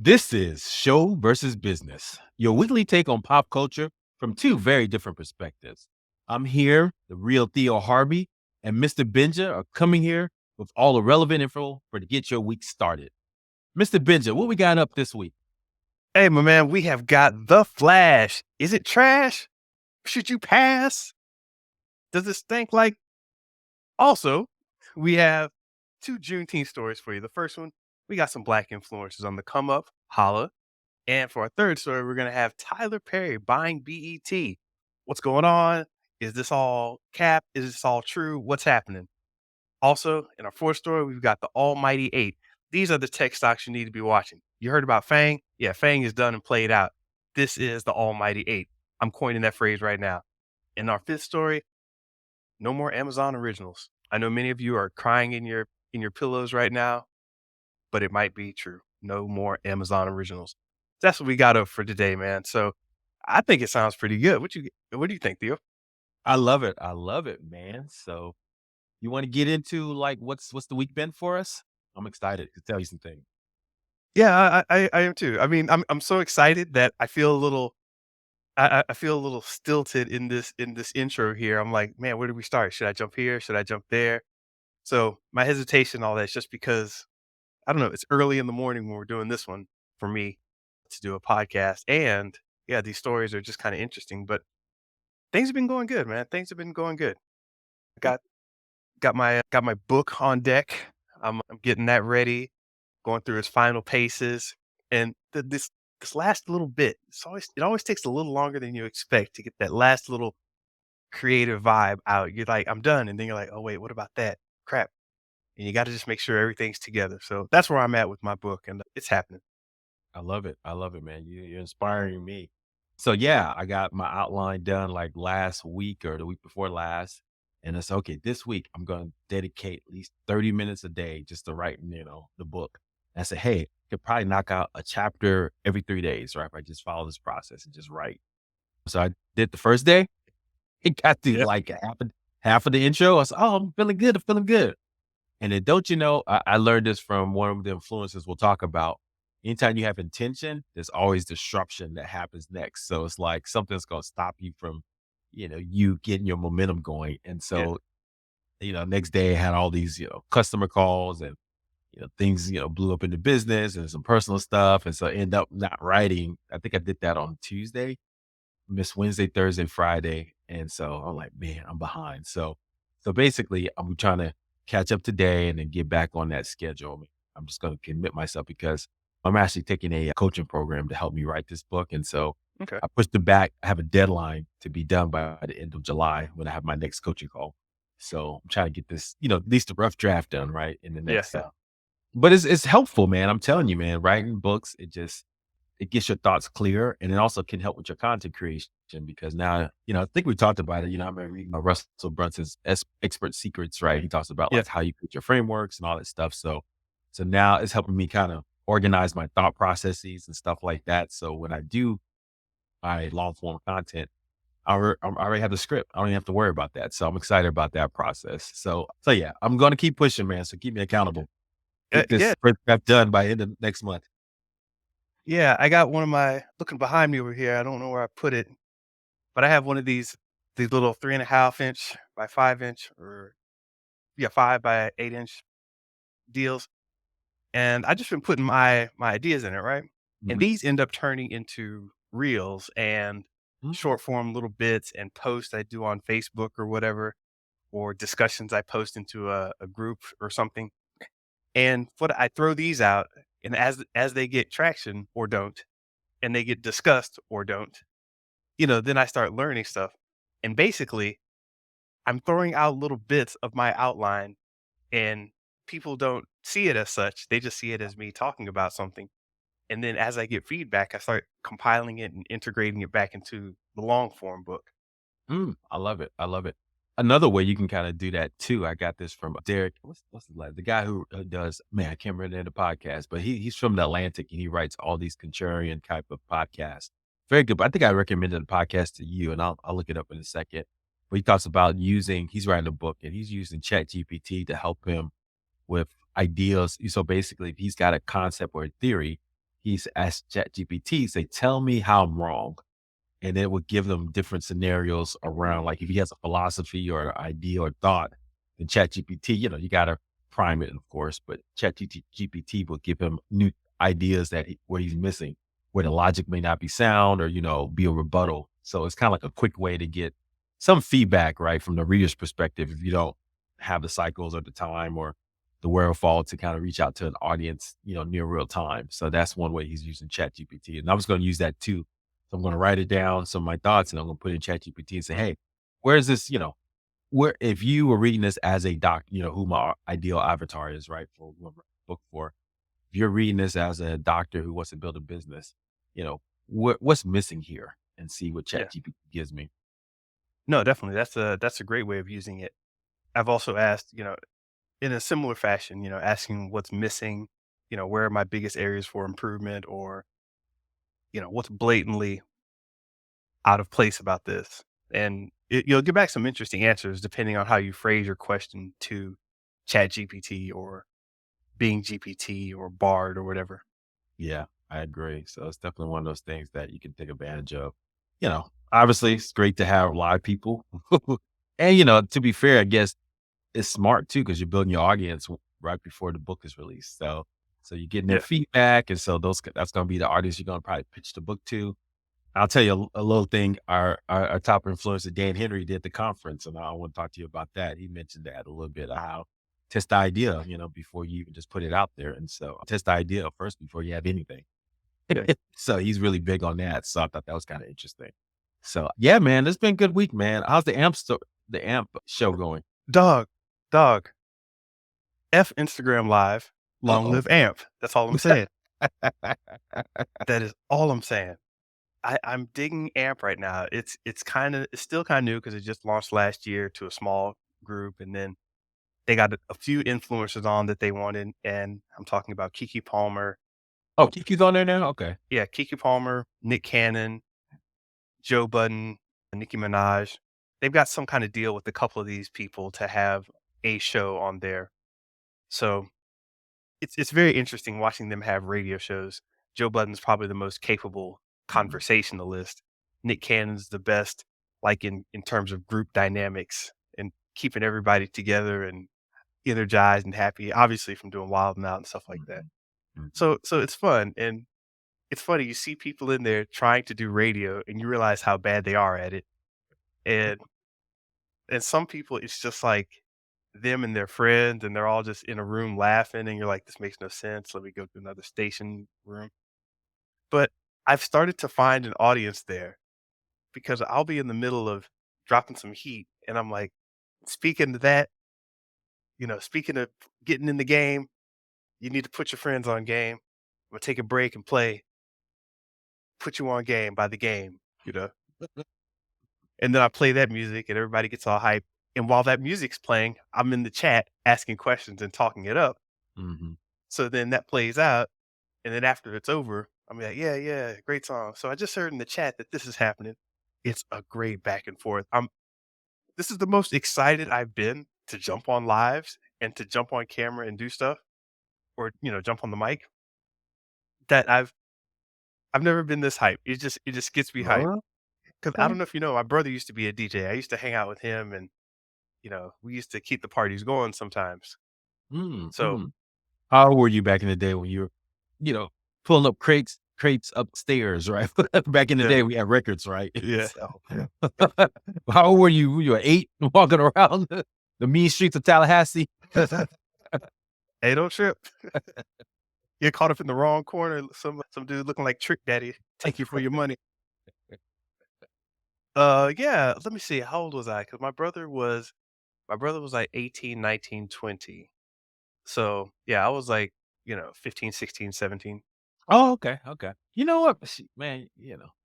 This is Show versus Business, your weekly take on pop culture from two very different perspectives. I'm here, the real Theo Harvey, and Mr. Benja are coming here with all the relevant info for to get your week started. Mr. Benja, what we got up this week? Hey, my man, we have got The Flash. Is it trash? Should you pass? Does it stink like? Also, we have two Juneteenth stories for you. The first one, we got some black influencers on the come up, holla. And for our third story, we're going to have Tyler Perry buying BET. What's going on? Is this all cap? Is this all true? What's happening? Also, in our fourth story, we've got the Almighty Eight. These are the tech stocks you need to be watching. You heard about FANG? Yeah, FANG is done and played out. This is the Almighty Eight. I'm coining that phrase right now. In our fifth story, no more Amazon originals. I know many of you are crying in your pillows right now, but it might be true. No more Amazon originals. That's what we got up for today, man. So I think it sounds pretty good. What do you think, Theo? I love it. I love it, man. So you want to get into like what's the week been for us? I'm excited to tell you some things. Yeah, I am too. I mean, I'm so excited that I feel a little I feel a little stilted in this intro here. I'm like, man, where do we start? Should I jump here? Should I jump there? So my hesitation, all that is just because I don't know. It's early in the morning when we're doing this one for me to do a podcast, and yeah, these stories are just kind of interesting. But things have been going good, man. Things have been going good. Got got my book on deck. I'm getting that ready, going through its final paces, and this last little bit. It always takes a little longer than you expect to get that last little creative vibe out. You're like, I'm done, and then you're like, oh wait, what about that? Crap. And you got to just make sure everything's together. So that's where I'm at with my book, and it's happening. I love it. I love it, man. You're inspiring me. So yeah, I got my outline done like last week or the week before last. And it's okay. This week I'm gonna dedicate at least 30 minutes a day just to write, the book. And I said, hey, I could probably knock out a chapter every 3 days, right? If I just follow this process and just write. So I did the first day. It got to Yeah. like half of the intro. I said, oh, I'm feeling good. I'm feeling good. And then don't you know, I learned this from one of the influencers we'll talk about. Anytime you have intention, there's always disruption that happens next. So it's like something's gonna stop you from, you getting your momentum going. And Yeah. so, next day I had all these, customer calls and things, blew up in the business and some personal stuff. And so I end up not writing. I think I did that on Tuesday, missed Wednesday, Thursday, Friday. And so I'm like, man, I'm behind. So basically I'm trying to catch up today and then get back on that schedule. I mean, I'm just going to commit myself because I'm actually taking a coaching program to help me write this book. And so Okay. I pushed it back. I have a deadline to be done by the end of July when I have my next coaching call. So I'm trying to get this, at least the rough draft done, right? In the Yeah. next, but it's helpful, man. I'm telling you, man, writing books, it gets your thoughts clear and it also can help with your content creation because now, I think we talked about it. I've been reading Russell Brunson's Expert Secrets, right? He talks about Yeah. like how you put your frameworks and all that stuff. So now it's helping me kind of organize my thought processes and stuff like that. So when I do my long form content, I already have the script. I don't even have to worry about that. So I'm excited about that process. So yeah, I'm going to keep pushing, man. So keep me accountable. Get Yeah. this first draft done by end of next month. Yeah. I got one of my looking behind me over here. I don't know where I put it, but I have one of these little 3.5 inch by 5 inch, or yeah, 5 by 8 inch deals. And I just been putting my ideas in it, right? And Mhm. these end up turning into reels and Mm. short form little bits and posts I do on Facebook or whatever, or discussions I post into a group or something. And what I throw these out, and as they get traction or don't, and they get discussed or don't, then I start learning stuff. And basically, I'm throwing out little bits of my outline, and people don't see it as such. They just see it as me talking about something. And then as I get feedback, I start compiling it and integrating it back into the long form book. I love it. I love it. Another way you can kind of do that too. I got this from Derek. What's his last? The guy who does, man, I can't remember the podcast, but he's from the Atlantic and he writes all these contrarian type of podcasts. Very good. But I think I recommended the podcast to you and I'll look it up in a second. But he talks about he's writing a book and he's using Chat GPT to help him with ideas. So basically, if he's got a concept or a theory, he's asked ChatGPT, say, tell me how I'm wrong. And it would give them different scenarios around, like if he has a philosophy or an idea or thought, then ChatGPT, you got to prime it, of course, but ChatGPT will give him new ideas where he's missing, where the logic may not be sound or, be a rebuttal. So it's kind of like a quick way to get some feedback, right, from the reader's perspective if you don't have the cycles or the time or the wherewithal to kind of reach out to an audience, near real time. So that's one way he's using ChatGPT. And I was going to use that too. So I'm going to write it down, some of my thoughts, and I'm going to put it in ChatGPT and say, hey, where's this, where, if you were reading this as a doc, who my ideal avatar is, right, for who I'm writing a book for, if you're reading this as a doctor who wants to build a business, what's missing here and see what Yeah. ChatGPT gives me. No, definitely. That's a great way of using it. I've also asked, in a similar fashion, asking what's missing, where are my biggest areas for improvement or, what's blatantly out of place about this. And you'll get back some interesting answers depending on how you phrase your question to Chat GPT or Bing GPT or Bard or whatever. Yeah, I agree. So it's definitely one of those things that you can take advantage of. Obviously it's great to have live people. And, to be fair, I guess it's smart too, because you're building your audience right before the book is released. So you're getting their Yeah. feedback. And so that's going to be the audience you're going to probably pitch the book to. I'll tell you a little thing. Our top influencer, Dan Henry, did the conference, and I want to talk to you about that. He mentioned that a little bit of how test the idea, before you even just put it out there. And so test the idea first before you have anything. So he's really big on that. So I thought that was kind of interesting. So yeah, man, it's been a good week, man. How's the AMP show going? Dog, dog, F Instagram Live, long Uh-oh. live AMP. That's all I'm saying. That is all I'm saying. I'm digging AMP right now. It's still kind of new because it just launched last year to a small group, and then they got a few influencers on that they wanted, and I'm talking about Kiki Palmer. Oh, Kiki's on there now? Okay. Yeah, Kiki Palmer, Nick Cannon, Joe Budden, and Nicki Minaj. They've got some kind of deal with a couple of these people to have a show on there. So it's very interesting watching them have radio shows. Joe Budden's probably the most capable Mhm. conversationalist. Nick Cannon's the best, like in terms of group dynamics and keeping everybody together and energized and happy, obviously from doing Wild 'N Out and stuff like that. Mhm. Mhm. So it's fun, and it's funny, you see people in there trying to do radio and you realize how bad they are at it. And some people, it's just like them and their friends, and they're all just in a room laughing, and you're like, "This makes no sense. Let me go to another station room." But I've started to find an audience there because I'll be in the middle of dropping some heat, and I'm like, speaking to that, speaking of getting in the game, you need to put your friends on game. I'm gonna take a break and play "Put You On Game" by The Game, and then I play that music, and everybody gets all hyped. And while that music's playing, I'm in the chat asking questions and talking it up. Mhm. So then that plays out, and then after it's over, I'm like, "Yeah, yeah, great song." So I just heard in the chat that this is happening. It's a great back and forth. This is the most excited I've been to jump on lives and to jump on camera and do stuff or, jump on the mic that I've never been this hyped. It just gets me hyped. Oh, 'Cause I okay. don't know if you know, my brother used to be a DJ. I used to hang out with him and, we used to keep the parties going sometimes. Mm, So, mm. How old were you back in the day when you were, you know, pulling up crates upstairs, right? Back in the yeah, day, we had records, right? yeah. So, how old were you? You were 8 walking around the mean streets of Tallahassee? Hey, don't trip. Get caught up in the wrong corner, some dude looking like Trick Daddy, take you for your money. Yeah, let me see, how old was I? Because my brother was like 18, 19, 20. So, yeah, I was like, 15, 16, 17. Oh, okay, okay. You know what? Man,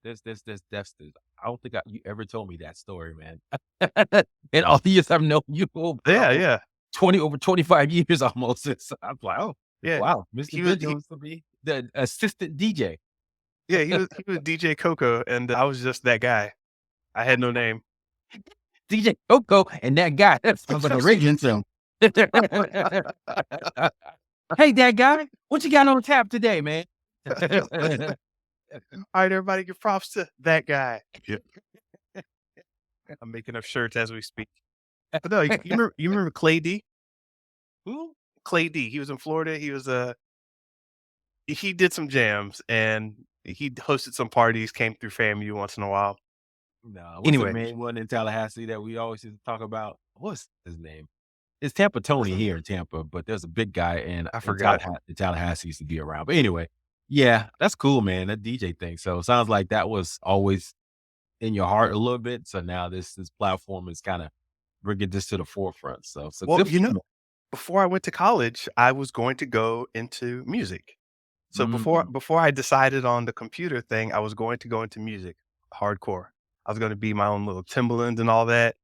there's deaths. I don't think you ever told me that story, man. In all the years I've known you, Yeah, yeah, 20 over 25 years almost. So I'm like, oh, yeah. wow, Mr. He was Benja he was to be the assistant DJ. yeah, he was DJ Coco, and I was just that guy. I had no name. DJ Coco and that guy. That sounds like a radio show. Hey, that guy, what you got on tap today, man? Alright, everybody give props to that guy. Yeah. I'm making up shirts as we speak. But no, you remember Clay D? Who? Clay D, he was in Florida, he did some jams, and he hosted some parties, came through FAMU once in a while. No, what's the Anyway, main one in Tallahassee that we always used to talk about? What's his name? It's Tampa Tony here in Tampa, but there's a big guy I in forgot. Tallahassee used to be around. But anyway, yeah, that's cool, man, that DJ thing. So, it sounds like that was always in your heart a little bit. So now this platform is kinda bringing this to the forefront. So Well, good for you. before I went to college, I was going to go into music. So Mm, before I decided on the computer thing, I was going to go into music, hardcore. I was gonna be my own little Timbaland and all that,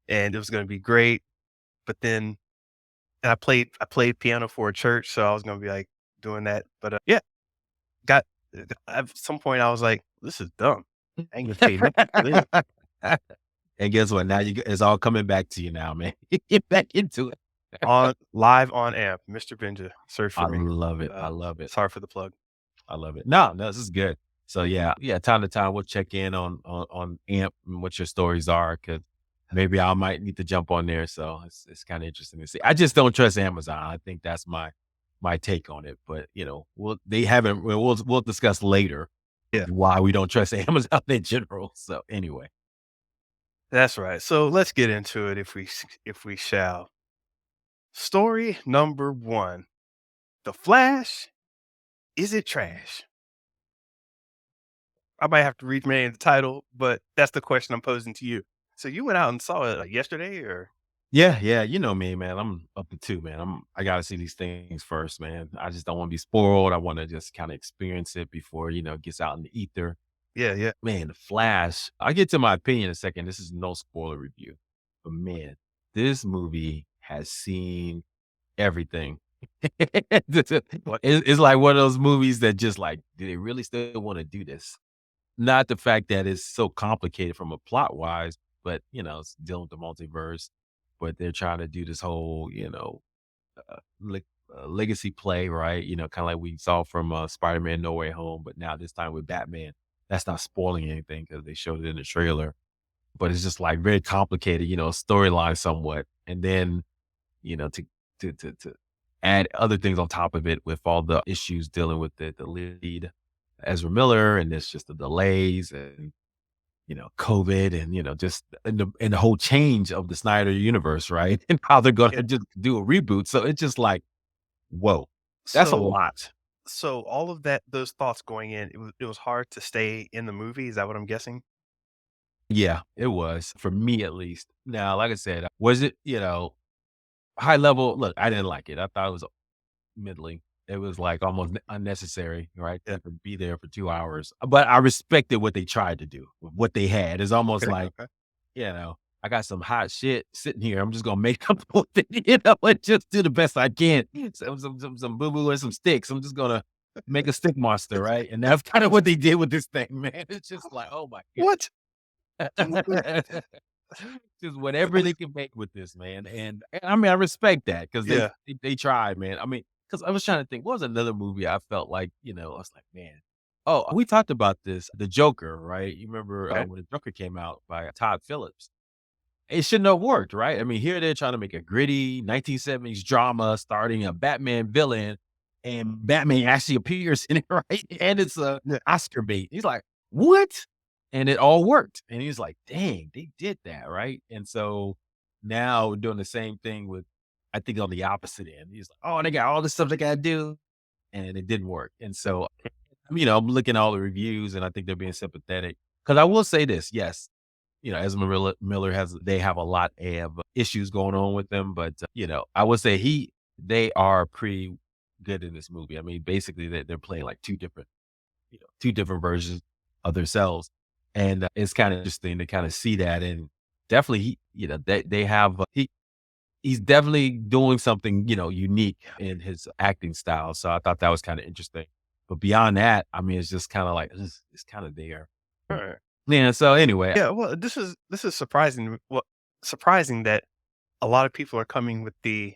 and it was gonna be great. But then and I played piano for a church, so I was gonna be, like, doing that. But, yeah, got at some point, I was like, "This is dumb. I ain't getting paid nothing for this." and guess what? Now it's all coming back to you now, man. Get back into it. On live on amp, Mr. Benja, search I for me. love it. I Uh, love it. sorry for the plug. I love it. No, this is good. So yeah, time to time we'll check in on AMP and what your stories are because maybe I might need to jump on there. So it's kind of interesting to see. I just don't trust Amazon. I think that's my take on it. But they haven't. We'll discuss later Yeah, why we don't trust Amazon in general. So anyway, that's right. So let's get into it if we shall. Story number 1. The Flash, is it trash? I might have to rename the title, but that's the question I'm posing to you. So you went out and saw it, like, yesterday or yeah, you know me, man. I'm up to two, man. I gotta see these things first, man. I just don't want to be spoiled. I want to just kind of experience it before it gets out in the ether. Yeah, yeah, Man, The Flash, I'll get to my opinion in a second. This is no spoiler review. But man, this movie has seen everything. what? It's like one of those movies that just like, do they really still want to do this? Not the fact that it's so complicated from a plot wise, but it's dealing with the multiverse. But they're trying to do this whole, leg legacy play, right? Kinda like we saw from, Spider-Man: No Way Home, but now this time with Batman. That's not spoiling anything because they showed it in the trailer, but it's just, like, very complicated, storyline somewhat, and then, to add other things on top of it with all the issues dealing with the lead, Ezra Miller, and it's just the delays and, COVID and, just and the whole change of the Snyder universe, right? And how they're Yeah. gonna just do a reboot, so it's just like, whoa, that's a So lot. so all of those thoughts going in, it was hard to stay in the movie, is that what I'm guessing? Yeah, it was, for me at least. Now, like I said, was it, high level? Look, I didn't like it. I thought it was middling. It was, like, almost unnecessary, right, Yeah. to be there for 2 hours, but I respected what they tried to do, with what they had. It's almost Okay, like, okay. I got some hot shit sitting here. I'm just gonna make up with it, and just do the best I can. Some boo-boo and some sticks. I'm just gonna make a stick monster, right? And that's kinda what they did with this thing, man. It's just like, oh my What? What? god. Just whatever they can make with this, man, and I mean, I respect that because Yeah, they tried, man. I mean, because I was trying to think, what was another movie I felt like, I was like, "Man." Oh, we talked about this, The Joker, right? You remember, okay. when The Joker came out by Todd Phillips. It shouldn't have worked, right? I mean, here they're trying to make a gritty 1970s drama starting a Batman villain, and Batman actually appears in it, right? And it's a Yeah, Oscar bait. He's like, "What?" And it all worked. And he's like, "Dang, they did that, right?" And so now we're doing the same thing with, I think, on the opposite end. He's like, "Oh, they got all this stuff they gotta do," and it didn't work. And so, I'm looking at all the reviews, and I think they're being sympathetic. Because I will say this, yes, Ezra Miller they have a lot of issues going on with them, but, I would say they are pretty good in this movie. I mean, basically, they're playing like 2 different versions of themselves, and, it's kinda interesting to kinda see that, and definitely they have, he's definitely doing something, unique in his acting style, so I thought that was kinda interesting. But beyond that, I mean, it's just kinda like, it's kinda there. alright. Yeah, so anyway. Yeah, well, this is surprising. Well, surprising that a lot of people are coming with the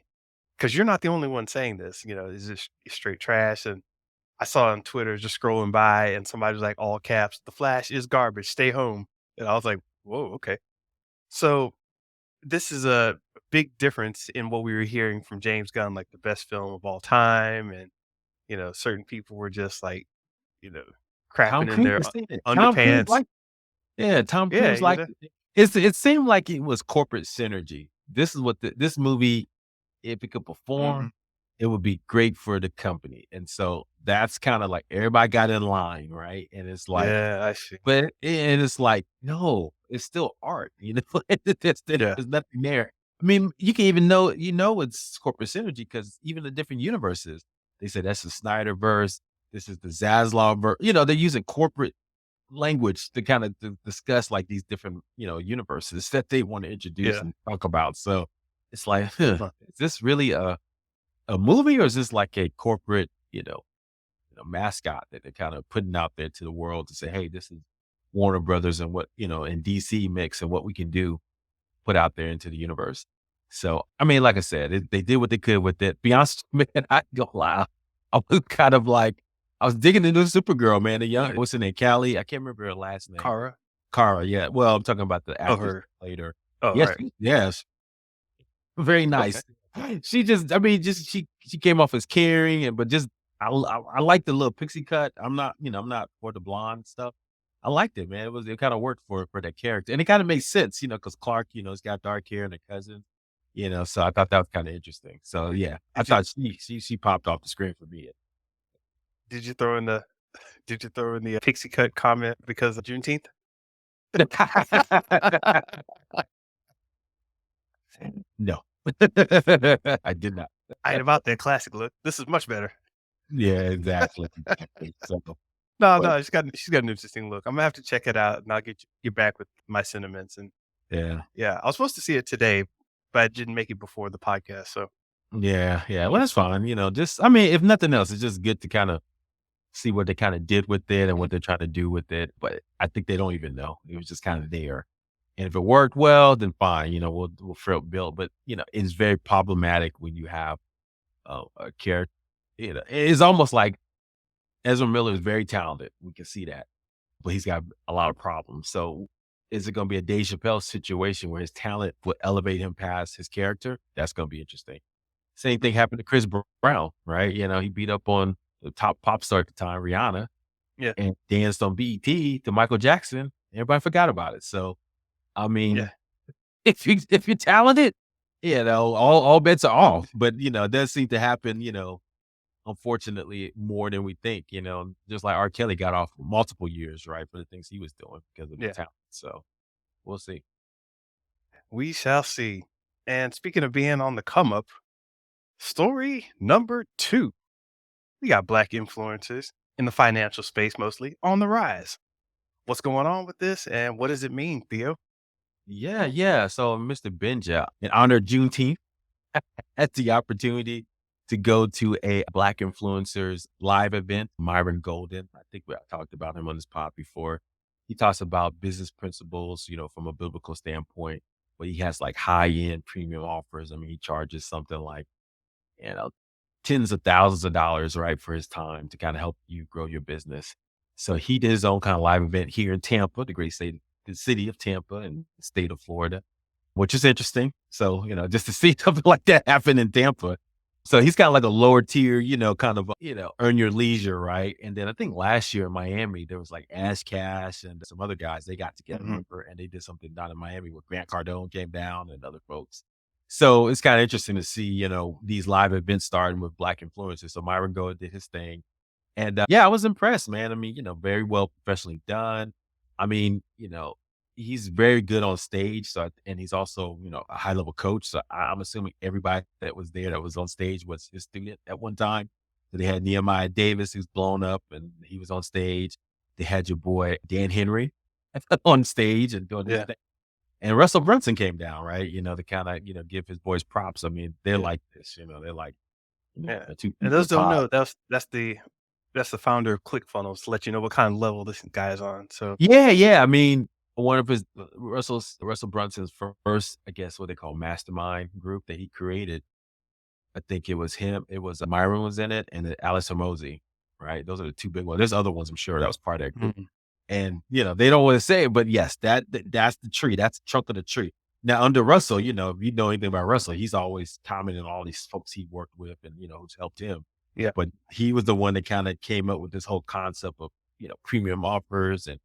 because you're not the only one saying this. Is this straight trash? And I saw on Twitter just scrolling by and somebody was like, all caps, "The Flash is garbage, stay home." And I was like, "Whoa, okay." So, this is a big difference in what we were hearing from James Gunn, like the best film of all time, and, certain people were just like, you know, Tom crapping in Cruise their seen it. Tom Cruise underpants. liked Yeah, Tom Yeah, Cruise liked it. It seemed like it was corporate synergy. This is what this movie, if it could perform, Mhm. it would be great for the company, and so that's kinda like everybody got in line, right? And it's like Yeah, I see. and it's like, no, it's still art, you know? Yeah, There's nothing there. I mean, you can even know it's corporate synergy because even the different universes, they said that's the Snyderverse, this is the Zaslav they're using corporate language to kinda discuss, like, these different, universes that they wanna introduce yeah. and talk about, so it's like, "Huh, Huh. is this really a movie or is this like a corporate, mascot that they're kinda putting out there to the world to say, 'Hey, this is Warner Brothers and what, and DC mix and what we can do, put out there into the universe.'" So, I mean, like I said, they did what they could with it. Be honest, man, I ain't gonna lie. I was kind of like I was digging into Supergirl, man, the young what's her name? Callie? I can't remember her last name. Kara? Kara, yeah. Well, I'm talking about the Oh, actress her. who played her. Oh, Yes, right. yes. Very Okay. nice. She just I mean, just she came off as caring but just I like the little pixie cut. I'm not for the blonde stuff. I liked it, man. It kinda worked for that character, and it kinda makes sense, because Clark, he's got dark hair and a cousin, so I thought that was kinda interesting. So, yeah, I Did you thought she popped off the screen for me. did you throw in the did you throw in the pixie cut comment because of Juneteenth? No. I did not. I ain't about that classic look. This is much better. Yeah, exactly, exactly. So, No, but no, she's got an interesting look. Imma have to check it out, and I'll get back with my sentiments, and yeah. yeah, I was supposed to see it today, but I didn't make it before the podcast, so Yeah, yeah. Well, that's fine. Just I mean, if nothing else, it's just good to kind of see what they kind of did with it and what they're trying to do with it. But I think they don't even know. It was just kind of there. And if it worked well, then fine. We'll build. But it's very problematic when you have a character. It's almost like Ezra Miller is very talented. We can see that, but he's got a lot of problems. So is it going to be a Dave Chappelle situation where his talent will elevate him past his character? That's going to be interesting. Same thing happened to Chris Brown, right? He beat up on the top pop star at the time, Rihanna, yeah, and danced on BET to Michael Jackson. Everybody forgot about it. So, I yeah. mean, if you're talented, all bets are off. But it does seem to happen, unfortunately, more than we think. Just like R. Kelly got off multiple years, right, for the things he was doing because of his Yeah, talent. So we'll see. we shall see. And speaking of being on the come up, story number 2. We got Black influencers in the financial space mostly on the rise. What's going on with this, and what does it mean, Theo? Yeah, yeah. So Mr. Benja, in honor of Juneteenth, had the opportunity to go to a Black influencers live event. Myron Golden, I think I talked about him on this pod before. He talks about business principles, from a biblical standpoint, but he has like high end premium offers. I mean, he charges something like, you know, tens of thousands of dollars, right, for his time to kind of help you grow your business. So he did his own kind of live event here in Tampa, the city of Tampa and the state of Florida, which is interesting. So, just to see something like that happen in Tampa. So he's got like a lower tier, kind of, earn your leisure, right? And then I think last year in Miami, there was like Ash Cash and some other guys, they got together, Mhm. remember? And they did something down in Miami where Grant Cardone came down and other folks. So it's kind of interesting to see, these live events starting with Black influencers. So Myron Go did his thing. And yeah, I was impressed, man. I mean, very well professionally done. I mean, he's very good on stage. So, and he's also, a high level coach. So I'm assuming everybody that was there that was on stage was his student at one time. So they had Nehemiah Davis, who's blown up and he was on stage. They had your boy Dan Henry on stage and doing his Yeah, thing. And Russell Brunson came down, right? To kind of, give his boys props. I mean, they're yeah, like this, they're like, yeah. the two And people those of don't pod. know, that's the founder of ClickFunnels to let you know what kind of level this guy is on. So Yeah, yeah. I mean, one of his Russell Brunson's first, I guess, what they call mastermind group that he created. I think it was him. It was Myron was in it, and then Alex Hormozy, right? Those are the 2 big ones. There's other ones, I'm sure that was part of that group. Mhm. And, they don't wanna say it, but yes, that's the tree. That's the trunk of the tree. Now under Russell, if you know anything about Russell, he's always commenting on all these folks he worked with and, who's helped him. Yeah. But he was the one that kinda came up with this whole concept of, premium offers and,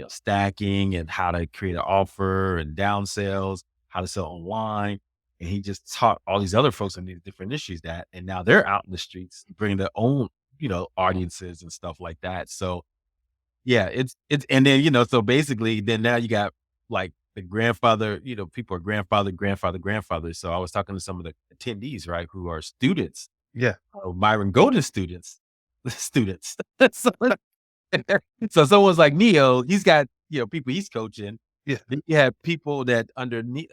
stacking and how to create an offer and down sales, how to sell online. And he just taught all these other folks in these different industries that, and now they're out in the streets bringing their own, audiences and stuff like that. So yeah, it's and then, so basically then now you got like the grandfather, people are grandfather. So I was talking to some of the attendees, right, who are students Yeah. of Myron Golden students, students. So, so someone's like Neo, he's got, people he's coaching. Yeah. Then you have people that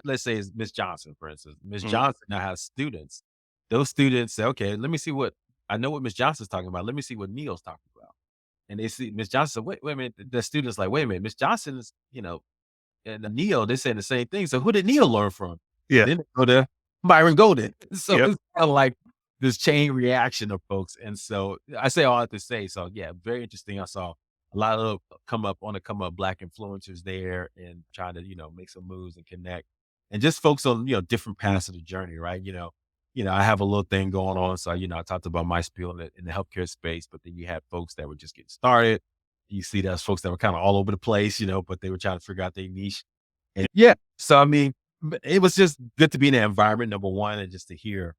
let's say it's Miss Johnson, for instance. Miss Mhm. Johnson now has students. Those students say, okay, let me see what I know what Miss Johnson's talking about. Let me see what Neo's talking about. And they see Miss Johnson said, wait a minute. The students like, wait a minute, Miss Johnson is, and Neil, they're saying the same thing. So who did Neil learn from? Yeah. Then they go to Myron Golden. So Yep. it's kind of like this chain reaction of folks. And so I say all that to say, so yeah, very interesting. I saw a lot of come up black influencers there and trying to, make some moves and connect. And just folks on, different paths of the journey, right? I have a little thing going on. So, I talked about my spiel in the healthcare space, but then you had folks that were just getting started. You see those folks that were kind of all over the place, but they were trying to figure out their niche. And yeah, so I mean, it was just good to be in that environment, number one, and just to hear,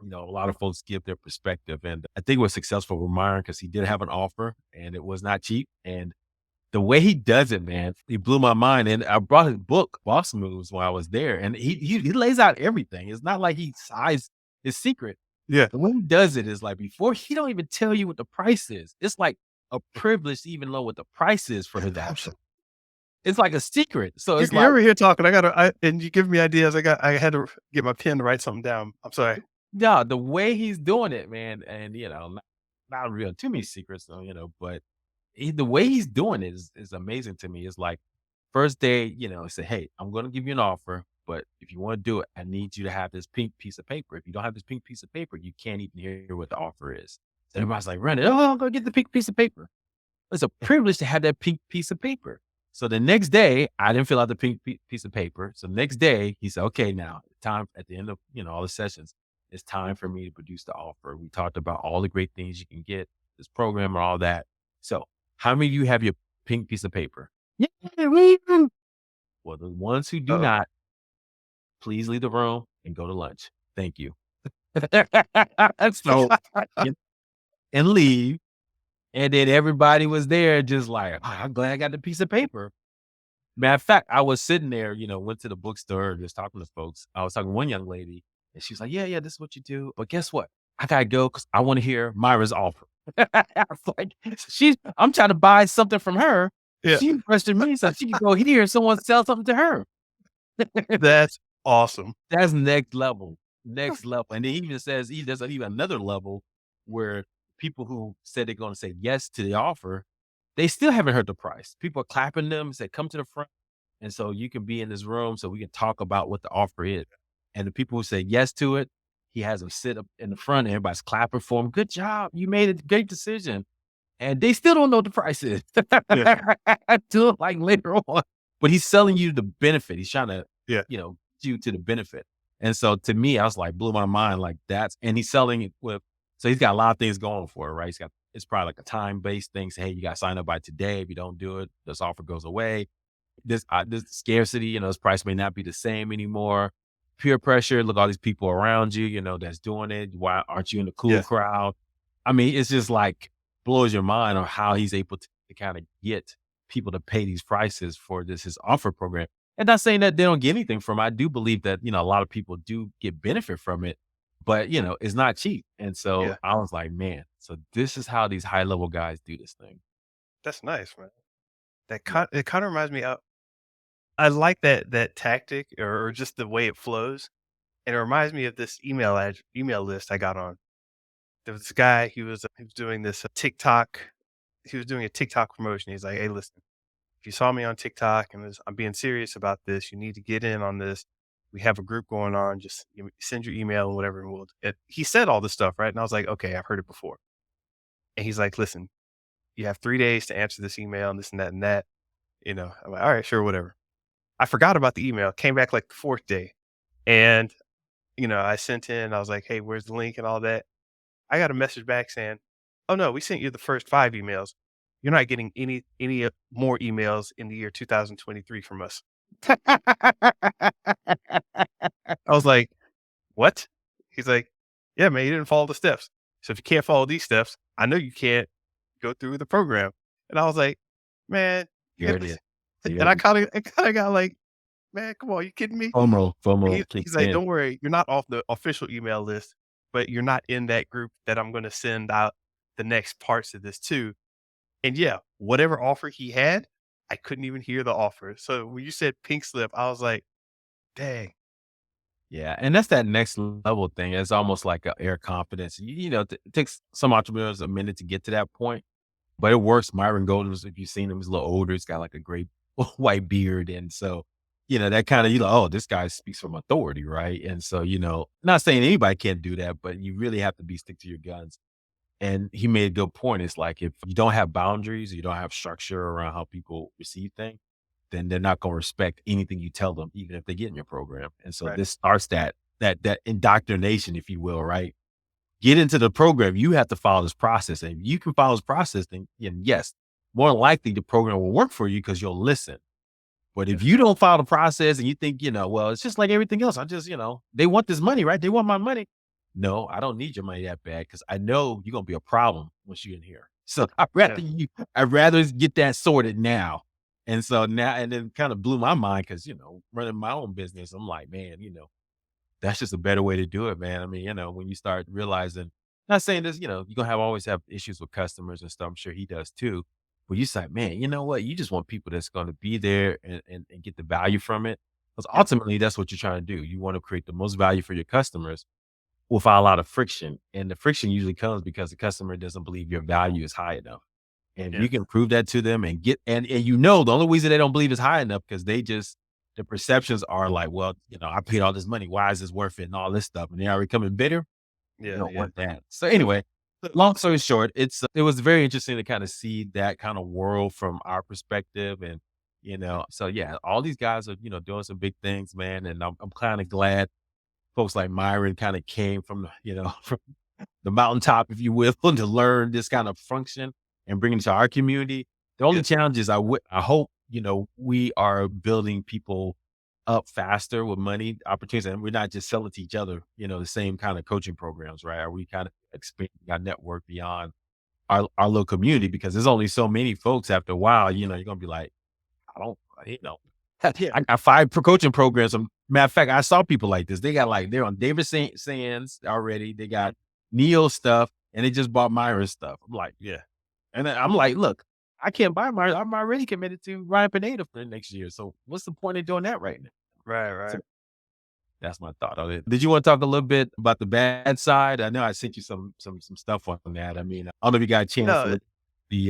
a lot of folks give their perspective. And I think it was successful with Myron because he did have an offer and it was not cheap. And the way he does it, man, he blew my mind. And I brought his book, Boss Moves, while I was there. And he lays out everything. It's not like he hides his secret. Yeah. The way he does it is like before he don't even tell you what the price is. It's like a privilege to even know what the price is for his offer. Absolutely. It's like a secret. So it's You're like, over here talking. And you give me ideas. I had to get my pen to write something down. I'm sorry. yeah, the way he's doing it, man, and not real too many secrets, though, but the way he's doing it is amazing to me. It's like first day, say, hey, I'm going to give you an offer, but if you want to do it, I need you to have this pink piece of paper. If you don't have this pink piece of paper, you can't even hear what the offer is. So everybody's like, run it. Oh, I'm going to get the pink piece of paper. It's a privilege to have that pink piece of paper. So the next day, I didn't fill out the pink piece of paper. So the next day, he said, okay, now time at the end of, all the sessions, it's time for me to produce the offer. We talked about all the great things you can get, this program and all that. So how many of you have your pink piece of paper? Yeah, we do. Well, the ones who do Uh-oh. not, please leave the room and go to lunch. Thank you. So, and leave. And then everybody was there just like, "Oh, I'm glad I got the piece of paper." Matter of fact, I was sitting there, went to the bookstore, just talking to folks. I was talking to one young lady, and she was like, yeah, this is what you do. But guess what? I gotta go because I want to hear Myra's offer. I was like, I'm trying to buy something from her. Yeah. She requested me so she can go here and someone sell something to her. That's awesome. That's next level. Next level. And then he even says there's even another level where people who said they're going to say yes to the offer, they still haven't heard the price. People are clapping them and say, come to the front. And so you can be in this room so we can talk about what the offer is. And the people who say yes to it, he has them sit up in the front and everybody's clapping for him. Good job. You made a great decision. And they still don't know what the price is. Yeah. Till like later on. But he's selling you the benefit. He's trying to, Yeah. you to the benefit. And so to me, I was like, blew my mind like and he's selling it so he's got a lot of things going for it, right? It's probably like a time-based thing. Say, hey, you got to sign up by today. If you don't do it, this offer goes away. This scarcity, this price may not be the same anymore. Peer pressure. Look, all these people around you, that's doing it. Why aren't you in the cool Yeah. crowd? I mean, it's just like blows your mind on how he's able to kind of get people to pay these prices for his offer program. And not saying that they don't get anything from it. I do believe that, a lot of people do get benefit from it, but it's not cheap. And so Yeah. I was like, man, so this is how these high level guys do this thing. That's nice, man. Yeah. It kind of reminds me of. I like that tactic or just the way it flows. And it reminds me of this email list I got on. There was this guy. He was doing this TikTok. He was doing a TikTok promotion. He's like, "Hey, listen, if you saw me on TikTok and I'm being serious about this, you need to get in on this. We have a group going on. Just send your email and whatever." And he said all this stuff, right? And I was like, okay, I've heard it before. And he's like, "Listen, you have 3 days to answer this email and this and that and that." I'm like, "Alright, sure, whatever." I forgot about the email, came back like the 4th day, and, I sent in, I was like, "Hey, where's the link?" and all that. I got a message back saying, "Oh, no, we sent you the first 5 emails. You're not getting any more emails in the year 2023 from us." I was like, "What?" He's like, "Yeah, man, you didn't follow the steps. So if you can't follow these steps, I know you can't go through with the program." And I was like, "Man, you There got" it is. and Yep. I kinda got like, "Man, come on, you kidding me?" FOMO He's kicks like, in. "Don't worry, you're not off the official email list, but you're not in that group that I'm gonna send out the next parts of this to." And yeah, whatever offer he had, I couldn't even hear the offer. So when you said pink slip, I was like, "Dang." Yeah, and that's that next level thing. It's almost like a air confidence. It takes some entrepreneurs a minute to get to that point, but it works. Myron Golden's, if you've seen him, he's a little older. He's got like a great white beard, and so that kind of oh, this guy speaks from authority, right? And so not saying anybody can't do that, but you really have to be stick to your guns. And he made a good point. It's like if you don't have boundaries, you don't have structure around how people receive things, then they're not going to respect anything you tell them, even if they get in your program. And so Right. this starts that indoctrination, if you will, right? Get into the program. You have to follow this process, and if you can follow this process, then yes, more than likely the program will work for you because you'll listen. But if Yes. you don't follow the process and you think, well, it's just like everything else. I just, they want this money, right? They want my money. No, I don't need your money that bad because I know you're gonna be a problem once you're in here. So Yeah. I'd rather get that sorted now. And so now and then kind of blew my mind because running my own business, I'm like, man, that's just a better way to do it, man. I mean, when you start realizing, not saying this, you're gonna always have issues with customers and stuff. I'm sure he does too. But you say, man, you know what? You just want people that's gonna be there and get the value from it. Because Yep. ultimately that's what you're trying to do. You want to create the most value for your customers without a lot of friction. And the friction usually comes because the customer doesn't believe your value is high enough. And if Yeah. you can prove that to them and get and the only reason they don't believe it's high enough because the perceptions are like, well, I paid all this money. Why is this worth it? And all this stuff. And they are becoming bitter. You Yeah. don't Yeah. want that. So So anyway, so long story short, it was very interesting to kind of see that kind of world from our perspective. And, so yeah, all these guys are, doing some big things, man. And I'm kind of glad folks like Myron kind of came from, from the mountaintop, if you will, to learn this kind of function and bring it to our community. The only yeah. challenge is I hope, we are building people up faster with money opportunities and we're not just selling to each other, the same kind of coaching programs, right? Are we kind of expanding our network beyond our little community? Because there's only so many folks after a while, you're gonna be like, I don't, Yeah. I got 5 coaching programs. Matter of fact, I saw people like this. They got like they're on David Sands already. They got Neil stuff, and they just bought Myron stuff. I'm like, Yeah. and then I'm like, look, I can't buy Myron. I'm already committed to Ryan Pineda for the next year. So what's the point of doing that right now? Right. So Right. that's my thought on it. Did you want to talk a little bit about the bad side? I know I sent you some stuff on that. I mean, I don't know if you got a chance to No. look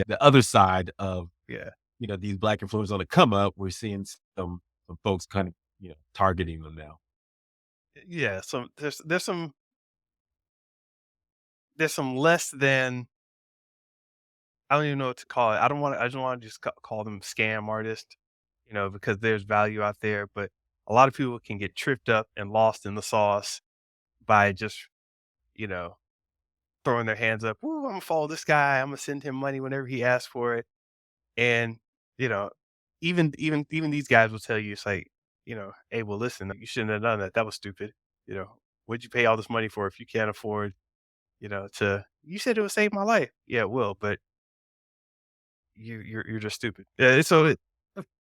at the other side of Yeah. these black influencers on the come up, we're seeing some folks kind of, targeting them now. Yeah. So there's some less than, I don't even know what to call it. I just want to just call them scam artists, because there's value out there, but a lot of people can get tripped up and lost in the sauce by just, you know, throwing their hands up. "Ooh, I'm gonna follow this guy. I'm gonna send him money whenever he asks for it." And, you know, even these guys will tell you, it's like, "Hey, well, listen, you shouldn't have done that. That was stupid. What'd you pay all this money for if you can't afford, to you said it would save my life. Yeah, it will, but you're just stupid." Yeah, so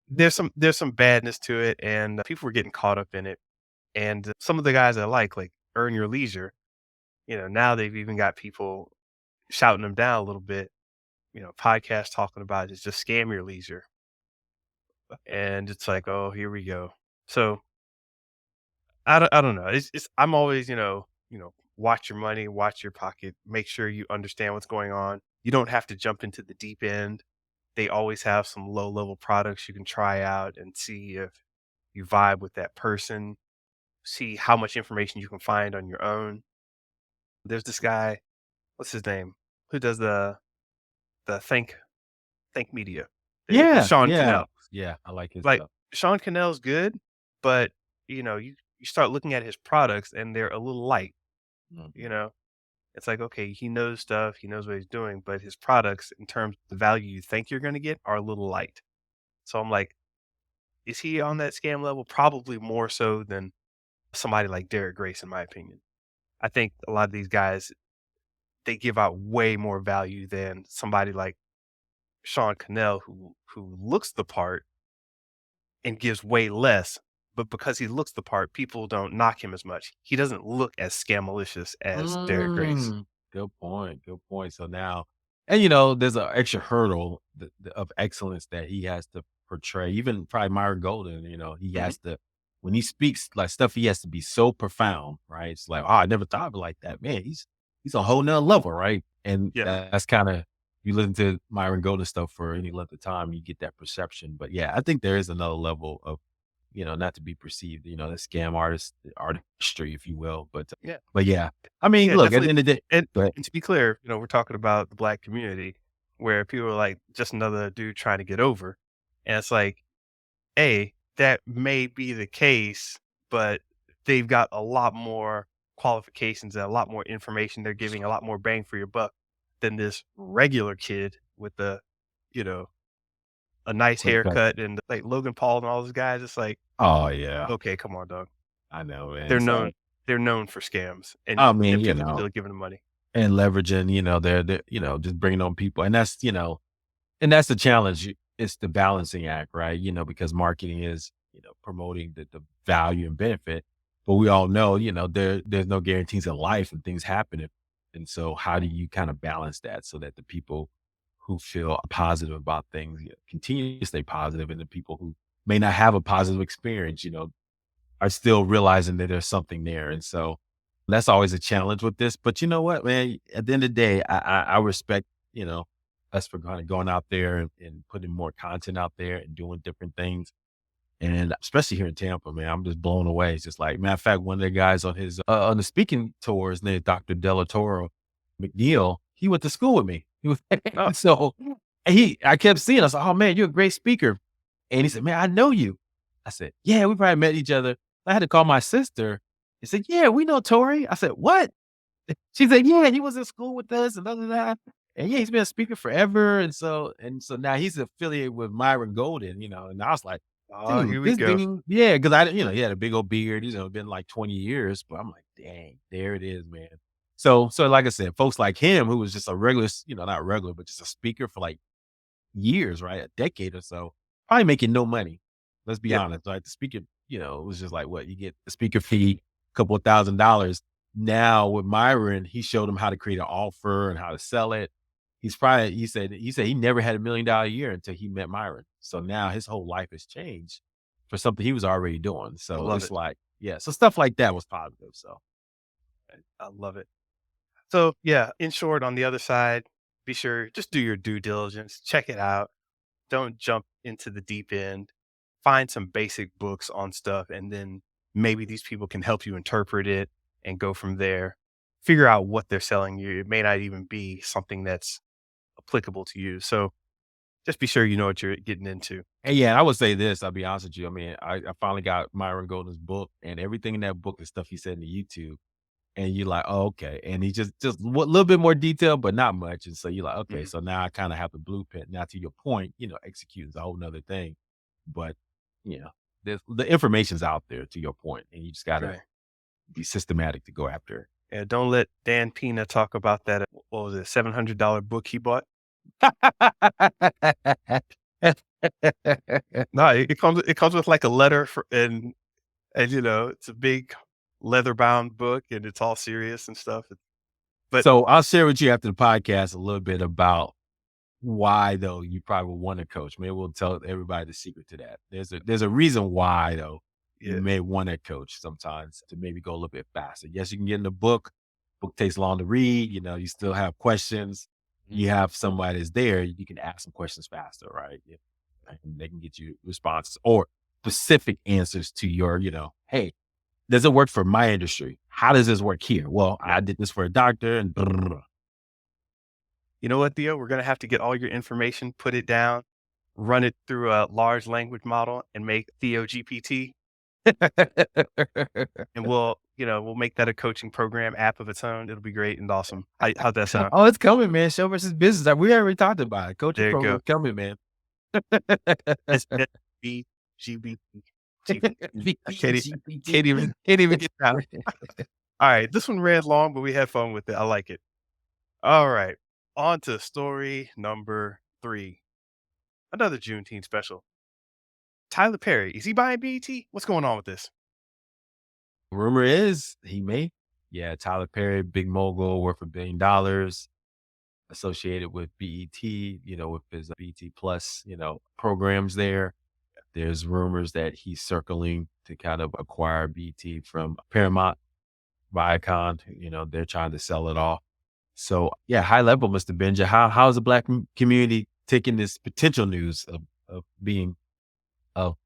there's some badness to it, and people were getting caught up in it. And some of the guys I like Earn Your Leisure, now they've even got people shouting them down a little bit, podcasts talking about it's just scam your leisure. And it's like, oh, here we go. So I don't know. I'm always, watch your money, watch your pocket, make sure you understand what's going on. You don't have to jump into the deep end. They always have some low level products you can try out and see if you vibe with that person, see how much information you can find on your own. There's this guy, what's his name? Who does the the Think Media, Yeah, Sean yeah, Cannell. yeah, I like his Like, stuff. Sean Cannell's good, but, you start looking at his products and they're a little light, you Mhm. know? It's like, okay, he knows stuff, he knows what he's doing, but his products, in terms of the value you think you're gonna get, are a little light. So I'm like, is he on that scam level? Probably more so than somebody like Derek Grace, in my opinion. I think a lot of these guys, they give out way more value than somebody like Sean Cannell, who looks the part and gives way less, but because he looks the part, people don't knock him as much. He doesn't look as scamalicious as Derek Grace. Good point, good point. So now there's an extra hurdle of excellence that he has to portray. Even probably Myron Golden, he Mhm. has to when he speaks, like, stuff, he has to be so profound, right? It's like, "Oh, I never thought of it like that." Man, he's a whole nother level, right? And Yeah. that's kinda you listen to Myron Golden stuff for any length of time, you get that perception. But, yeah, I think there is another level of not to be perceived, the scam artistry, if you will. Yeah. But yeah, I mean, Yeah, look, at definitely. the end of the day, And go ahead. and to be clear, we're talking about the Black community where people are like, just another dude trying to get over. And it's like, A, that may be the case, but they've got a lot more qualifications and a lot more information. They're giving a lot more bang for your buck than this regular kid with you know, a nice Quick cut. haircut and like Logan Paul and all those guys. It's like, Oh yeah, okay, come on, dog. I know, man. They're So known they're known for scams I mean, and people are still giving them money. and leveraging, they're just bringing on people, and and that's the challenge. It's the balancing act, right? Because marketing is promoting the value and benefit, but we all know there's no guarantees in life and things happen, and so how do you kind of balance that so that the people who feel positive about things continue to stay positive, and the people who may not have a positive experience, are still realizing that there's something there. And so that's always a challenge with this. But you know what, man? At the end of the day, I respect, us for kind of going out there and putting more content out there and doing different things. And especially here in Tampa, man, I'm just blown away. It's just like, matter of fact, one of the guys on his on the speaking tours named Dr. Delatoro McNeil, he went to school with me. He was Oh, so I kept seeing us. Oh man, you're a great speaker. And he said, "Man, I know you." I said, "Yeah, we probably met each other." I had to call my sister. He said, "Yeah, we know Tori." I said, "What?" She said, "Yeah, he was in school with us and blah, blah, blah. And yeah, he's been a speaker forever." And so now he's affiliated with Myron Golden, and I was like, oh, dude, here we this go. thing, yeah, because he had a big old beard. He's been like 20 years, but I'm like, dang, there it is, man. So like I said, folks like him, who was just a regular, not regular, but just a speaker for like years, right? A decade or so, probably making no money. Let's be Yeah, honest, right? The speaker, it was just like what you get the speaker fee, a couple of $1,000. Now with Myron, he showed him how to create an offer and how to sell it. He said he never had $1 million a year until he met Myron. So now his whole life has changed for something he was already doing. I So love it's it. like, yeah, so stuff like that was positive. So I love it. So, yeah, in short, on the other side, be sure just do your due diligence, check it out. Don't jump into the deep end. Find some basic books on stuff, and then maybe these people can help you interpret it and go from there. Figure out what they're selling you. It may not even be something that's applicable to you. So just be sure you know what you're getting into. and yeah, I would say this, I'll be honest with you. I mean, I finally got Myron Golden's book, and everything in that book is stuff he said in the YouTube. And you're like, "Oh, okay." And he just a little bit more detail, but not much. And so you're like, "Okay, Mhm. so now I kinda have the blueprint." Now to your point, execute is a whole 'nother thing. But, you know, the information's out there to your point, and you just gotta Right. be systematic to go after it. Yeah, don't let Dan Pina talk about that. What was it, $700 book he bought? No, it comes with like a letter for, and it's a big leather bound book and it's all serious and stuff. But So, I'll share with you after the podcast a little bit about why, though, you probably would wanna coach. Maybe we'll tell everybody the secret to that. There's a reason why, though, you yeah, may wanna coach sometimes to maybe go a little bit faster. Yes, you can get in the book. Book takes long to read, you still have questions. mhm, You have somebody that's there, you can ask some questions faster, right? Yeah, and they can get you responses or specific answers to your, "Hey, does it work for my industry? How does this work here?" "Well, yeah, I did this for a doctor and" You know what, Theo? We're gonna have to get all your information, put it down, run it through a large language model, and make Theo GPT, and we'll make that a coaching program app of its own. It'll be great and awesome. How'd that sound? Oh, it's coming, man. Show versus business. We already talked about it. Coaching There you program go. coming, man. SSBGBT. I GPT. can't even get that. All right, this one ran long, but we had fun with it. I like it. All right, on to story number 3. Another Juneteenth special. Tyler Perry, is he buying BET? What's going on with this? Rumor is he may. Yeah, Tyler Perry, big mogul, worth $1 billion, associated with BET, with his BET Plus, programs there. There's rumors that he's circling to kind of acquire BET from Paramount, Viacom. They're trying to sell it off. So yeah, high level, Mr. Benja. How's the Black community taking this potential news of being of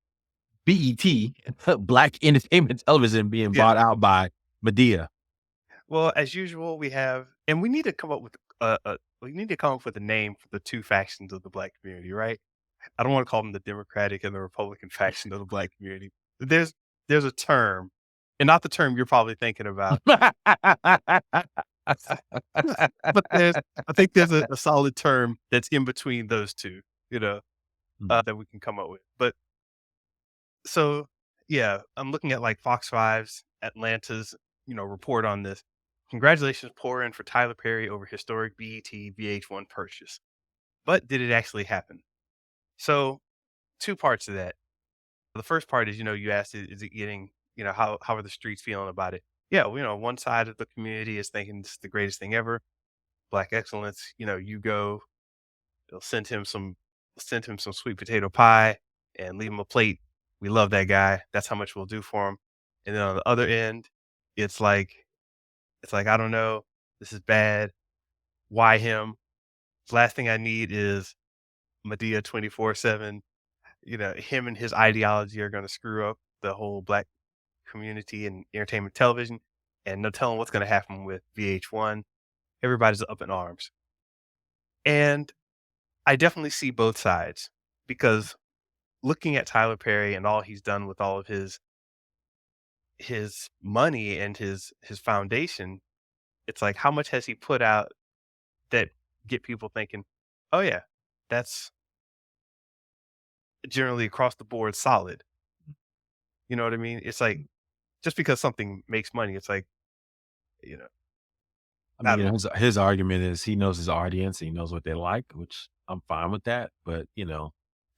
BET, Black Entertainment Television, being Yeah. bought out by Medea? Well, as usual, we need to come up with a name for the 2 factions of the Black community, right? I don't wanna call them the Democratic and the Republican faction of the Black community. There's a term, and not the term you're probably thinking about, but I think there's a solid term that's in between those 2, that we can come up with. But so, yeah, I'm looking at, like, Fox 5's Atlanta's, report on this. Congratulations pour in for Tyler Perry over historic BET VH1 purchase. But did it actually happen? So, 2 parts of that. The first part is, you asked, is it getting, how are the streets feeling about it? Yeah, well, one side of the community is thinking this is the greatest thing ever, Black excellence. You go, they'll send him some sweet potato pie and leave him a plate. We love that guy. That's how much we'll do for him. And then on the other end, it's like I don't know, this is bad. Why him? Last thing I need is Medea 24/7. Him and his ideology are gonna screw up the whole Black community and entertainment television, and no telling what's gonna happen with VH1. Everybody's up in arms. And I definitely see both sides because looking at Tyler Perry and all he's done with all of his money and his foundation, it's like how much has he put out that get people thinking, "Oh yeah, that's generally across the board solid." You know what I mean? It's like just because something makes money, it's like, you know, I I mean, don't know. his argument is he knows his audience, he knows what they like, which I'm fine with that. But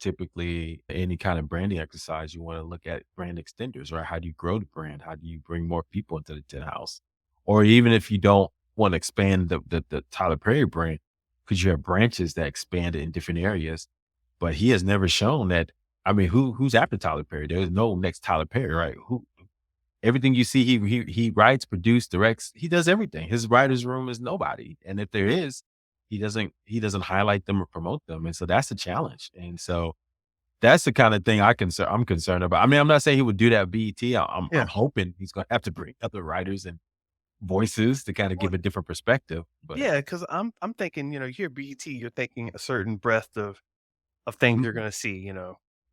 typically any kind of branding exercise, you want to look at brand extenders, right? How do you grow the brand? How do you bring more people into the house? Or even if you don't want to expand the Tyler Perry brand, because you have branches that expand in different areas. But he has never shown that. I mean, who's after Tyler Perry? There's no next Tyler Perry, right? Everything you see, he writes, produces, directs. He does everything. His writers' room is nobody, and if there is, he doesn't highlight them or promote them, and so that's the challenge. And so that's the kind of thing I'm concerned about. I mean, I'm not saying he would do that at BET. I'm Yeah. hoping he's going to have to bring other writers and voices to kind of Well, give a different perspective. But yeah, because I'm thinking, you hear BET, you're thinking a certain breadth of things you're mm, gonna see,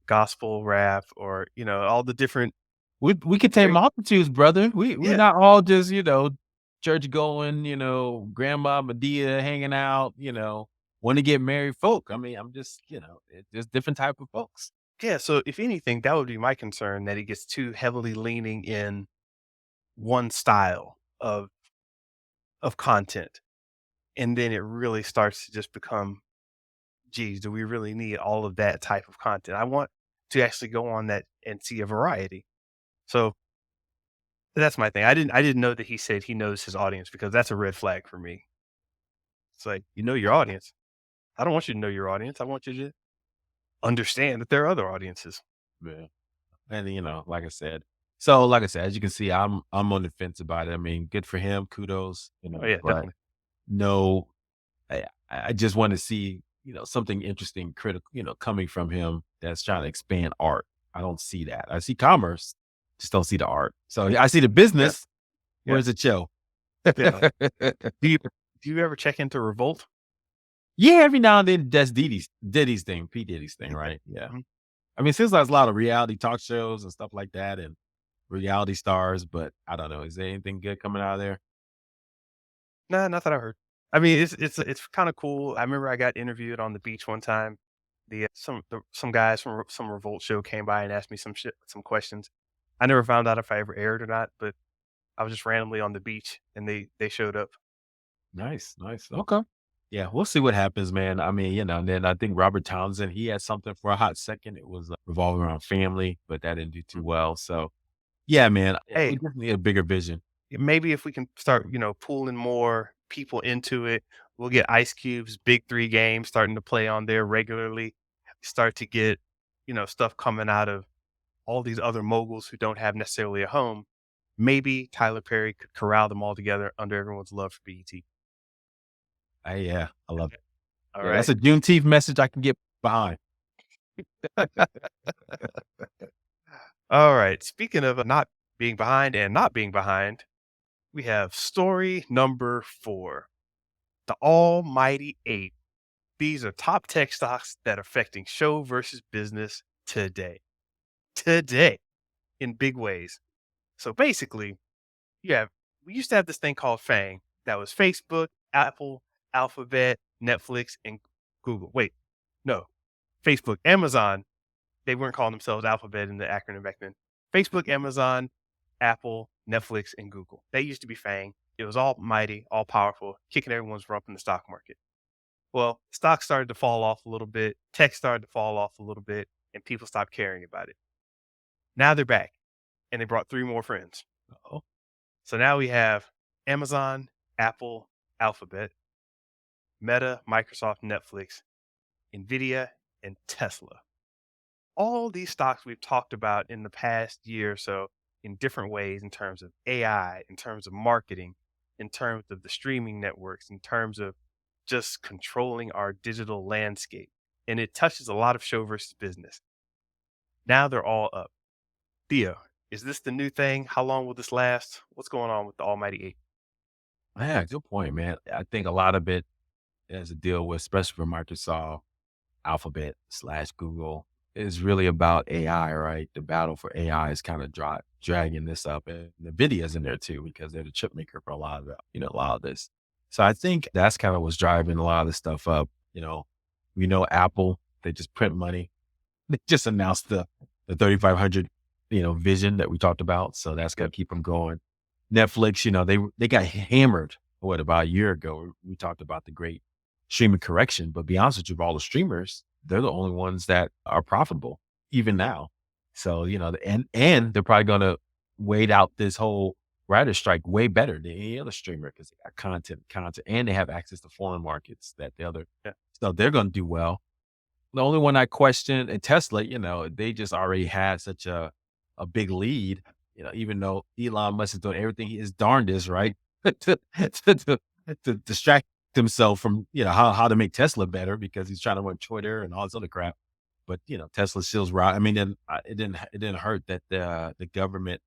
gospel, rap, or, all the different we could take very multitudes, brother. We're yeah, not all just church going, grandma Medea hanging out, want to get married folk. I mean, I'm just, just different type of folks. yeah, so if anything, that would be my concern that he gets too heavily leaning in one style of content, and then it really starts to just become, "Geez, do we really need all of that type of content?" I want to actually go on that and see a variety. So, that's my thing. I didn't know that he said he knows his audience because that's a red flag for me. It's like, you know your audience. I don't want you to know your audience. I want you to understand that there are other audiences. Yeah. And like I said, as you can see, I'm on the fence about it. I mean, good for him, kudos, Oh, yeah, but definitely. no, I just want to see, something interesting, critical, coming from him that's trying to expand art. I don't see that. I see commerce, just don't see the art. So I see the Yeah, business. yeah, Where's the show? yeah. Do you do you ever check into Revolt? Yeah, every now and then that's Diddy's thing, P. Diddy's thing, right? Yeah. Mhm. I mean, it seems like there's a lot of reality talk shows and stuff like that and reality stars, but I don't know. Is there anything good coming out of there? Nah, not that I heard. I mean, it's kinda cool. I remember I got interviewed on the beach one time. Some guys from some revolt show came by and asked me some questions. I never found out if I ever aired or not, but I was just randomly on the beach and they showed up. Nice, nice. Okay. Yeah, we'll see what happens, man. I mean, and then I think Robert Townsend, he had something for a hot second. It was revolving around family, but that didn't do too Mm. well. So, yeah, man, we Hey, definitely need a bigger vision. maybe if we can start, pulling more people into it, we'll get Ice Cube's Big 3 games starting to play on there regularly, start to get, stuff coming out of all these other moguls who don't have necessarily a home. Maybe Tyler Perry could corral them all together under everyone's love for BET. Yeah, I love it. All Yeah, that's right. a Juneteenth message I can get behind. All right. Speaking of not being behind and not being behind, we have story number 4, the almighty 8. These are top tech stocks that are affecting show versus business today. Today, in big ways. So basically, you have we used to have this thing called FANG that was Facebook, Apple, Alphabet, Netflix, and Google. Wait, no, Facebook, Amazon. They weren't calling themselves Alphabet in the acronym back then. Facebook, Amazon, Apple, Netflix, and Google. They used to be FANG. It was all mighty, all powerful, kicking everyone's rump in the stock market. Well, stocks started to fall off a little bit, tech started to fall off a little bit, and people stopped caring about it. Now they're back, and they brought 3 more friends. Oh, So now we have Amazon, Apple, Alphabet, Meta, Microsoft, Netflix, Nvidia, and Tesla. All these stocks we've talked about in the past year or so in different ways in terms of AI, in terms of marketing, in terms of the streaming networks, in terms of just controlling our digital landscape. And it touches a lot of show versus business. Now they're all up. Theo, is this the new thing? How long will this last? What's going on with the Almighty Eight? yeah, good point, man. I think a lot of it has to deal with, especially for Microsoft, Alphabet slash Google, is really about AI, right? The battle for AI is kind of dragging this up, and NVIDIA's in there too because they're the chip maker for a lot of a lot of this. So I think that's kind of what's driving a lot of this stuff up. We know Apple, they just print money. They just announced the 3500, vision that we talked about, so that's gonna Yep. keep them going. Netflix, they got hammered, what, about a year ago? We talked about the great streaming correction, but be honest with you, of all the streamers, they're the only ones that are profitable even now. So, and they're probably gonna wait out this whole writer strike way better than any other streamer because they got content, and they have access to foreign markets that the other Yeah. so they're gonna do well. The only one I question and Tesla, they just already had such a big lead, even though Elon Musk is doing everything he is darndest, right? to, to distract himself from, how to make Tesla better because he's trying to run Twitter and all this other crap. But, Tesla still's right. I mean, then it didn't hurt that the government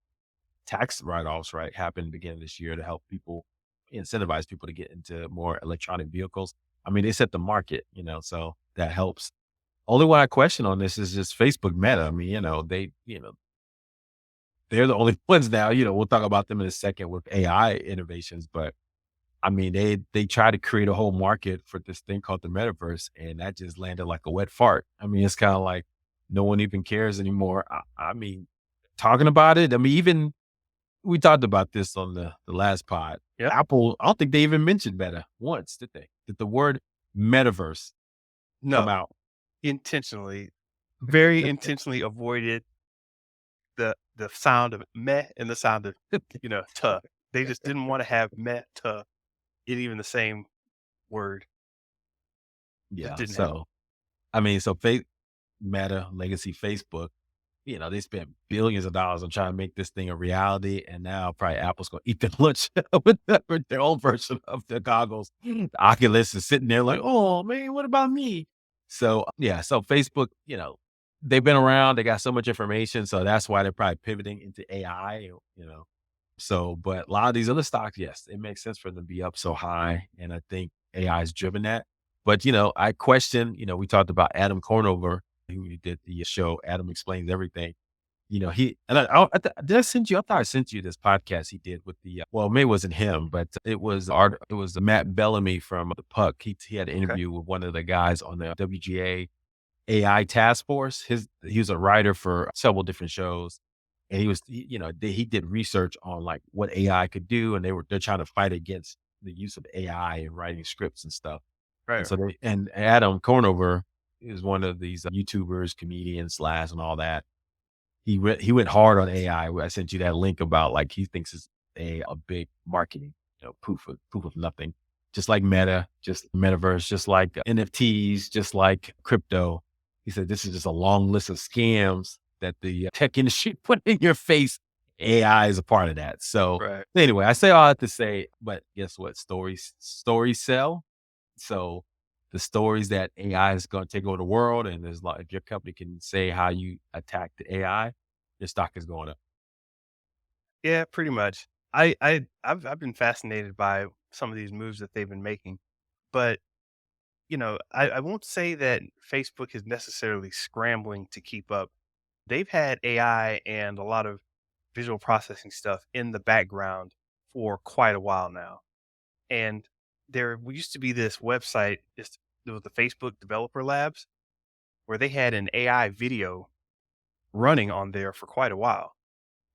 tax write-offs, right, happened beginning this year to help people incentivize people to get into more electronic vehicles. I mean, they set the market, so that helps. Only one I question on this is just Facebook Meta. I mean, they're the only ones now, we'll talk about them in a second with AI innovations, but I mean, they try to create a whole market for this thing called the metaverse, and that just landed like a wet fart. I mean, it's kind of like no one even cares anymore. I mean, talking about it, I mean, even we talked about this on the last pod. Yep. Apple, I don't think they even mentioned Meta once, did they? Did the word metaverse come No, out? intentionally, very intentionally avoided the sound of meh and the sound of, tuh. They just didn't want to have meh, tuh, it even the same word. Just Yeah. didn't happen. So, I mean, so Meta, legacy Facebook, they spent billions of dollars on trying to make this thing a reality. And now probably Apple's going to eat their lunch with their own version of the goggles. The Oculus is sitting there like, oh man, what about me? So, yeah. So Facebook, they've been around. They got so much information. So that's why they're probably pivoting into AI. So, but a lot of these other stocks, yes, it makes sense for them to be up so high. And I think AI has driven that. But, I question, we talked about Adam Cornover, who did the show Adam Explains Everything. He and did I send you? I thought I sent you this podcast he did with well, maybe it wasn't him, but it was Matt Bellamy from the Puck. He had an Okay. interview with one of the guys on the WGA AI task force. He was a writer for several different shows, and he did research on like what AI could do, and they're trying to fight against the use of AI in writing scripts and stuff. Right. And so and Adam Cornover is one of these YouTubers, comedians, slash, and all that. He went hard on AI. I sent you that link about like he thinks it's a big marketing, proof of nothing. Just like Meta, just metaverse, just like NFTs, just like crypto. He said this is just a long list of scams that the tech industry put in your face. AI is a part of that. So Right. anyway, I say all that to say, but guess what? Stories sell. So the stories that AI is going to take over the world, and there's like if your company can say how you attack the AI, your stock is going up. Yeah, pretty much. I've been fascinated by some of these moves that they've been making, but I won't say that Facebook is necessarily scrambling to keep up. They've had AI and a lot of visual processing stuff in the background for quite a while now. And there used to be this website, it was the Facebook Developer Labs, where they had an AI video running on there for quite a while.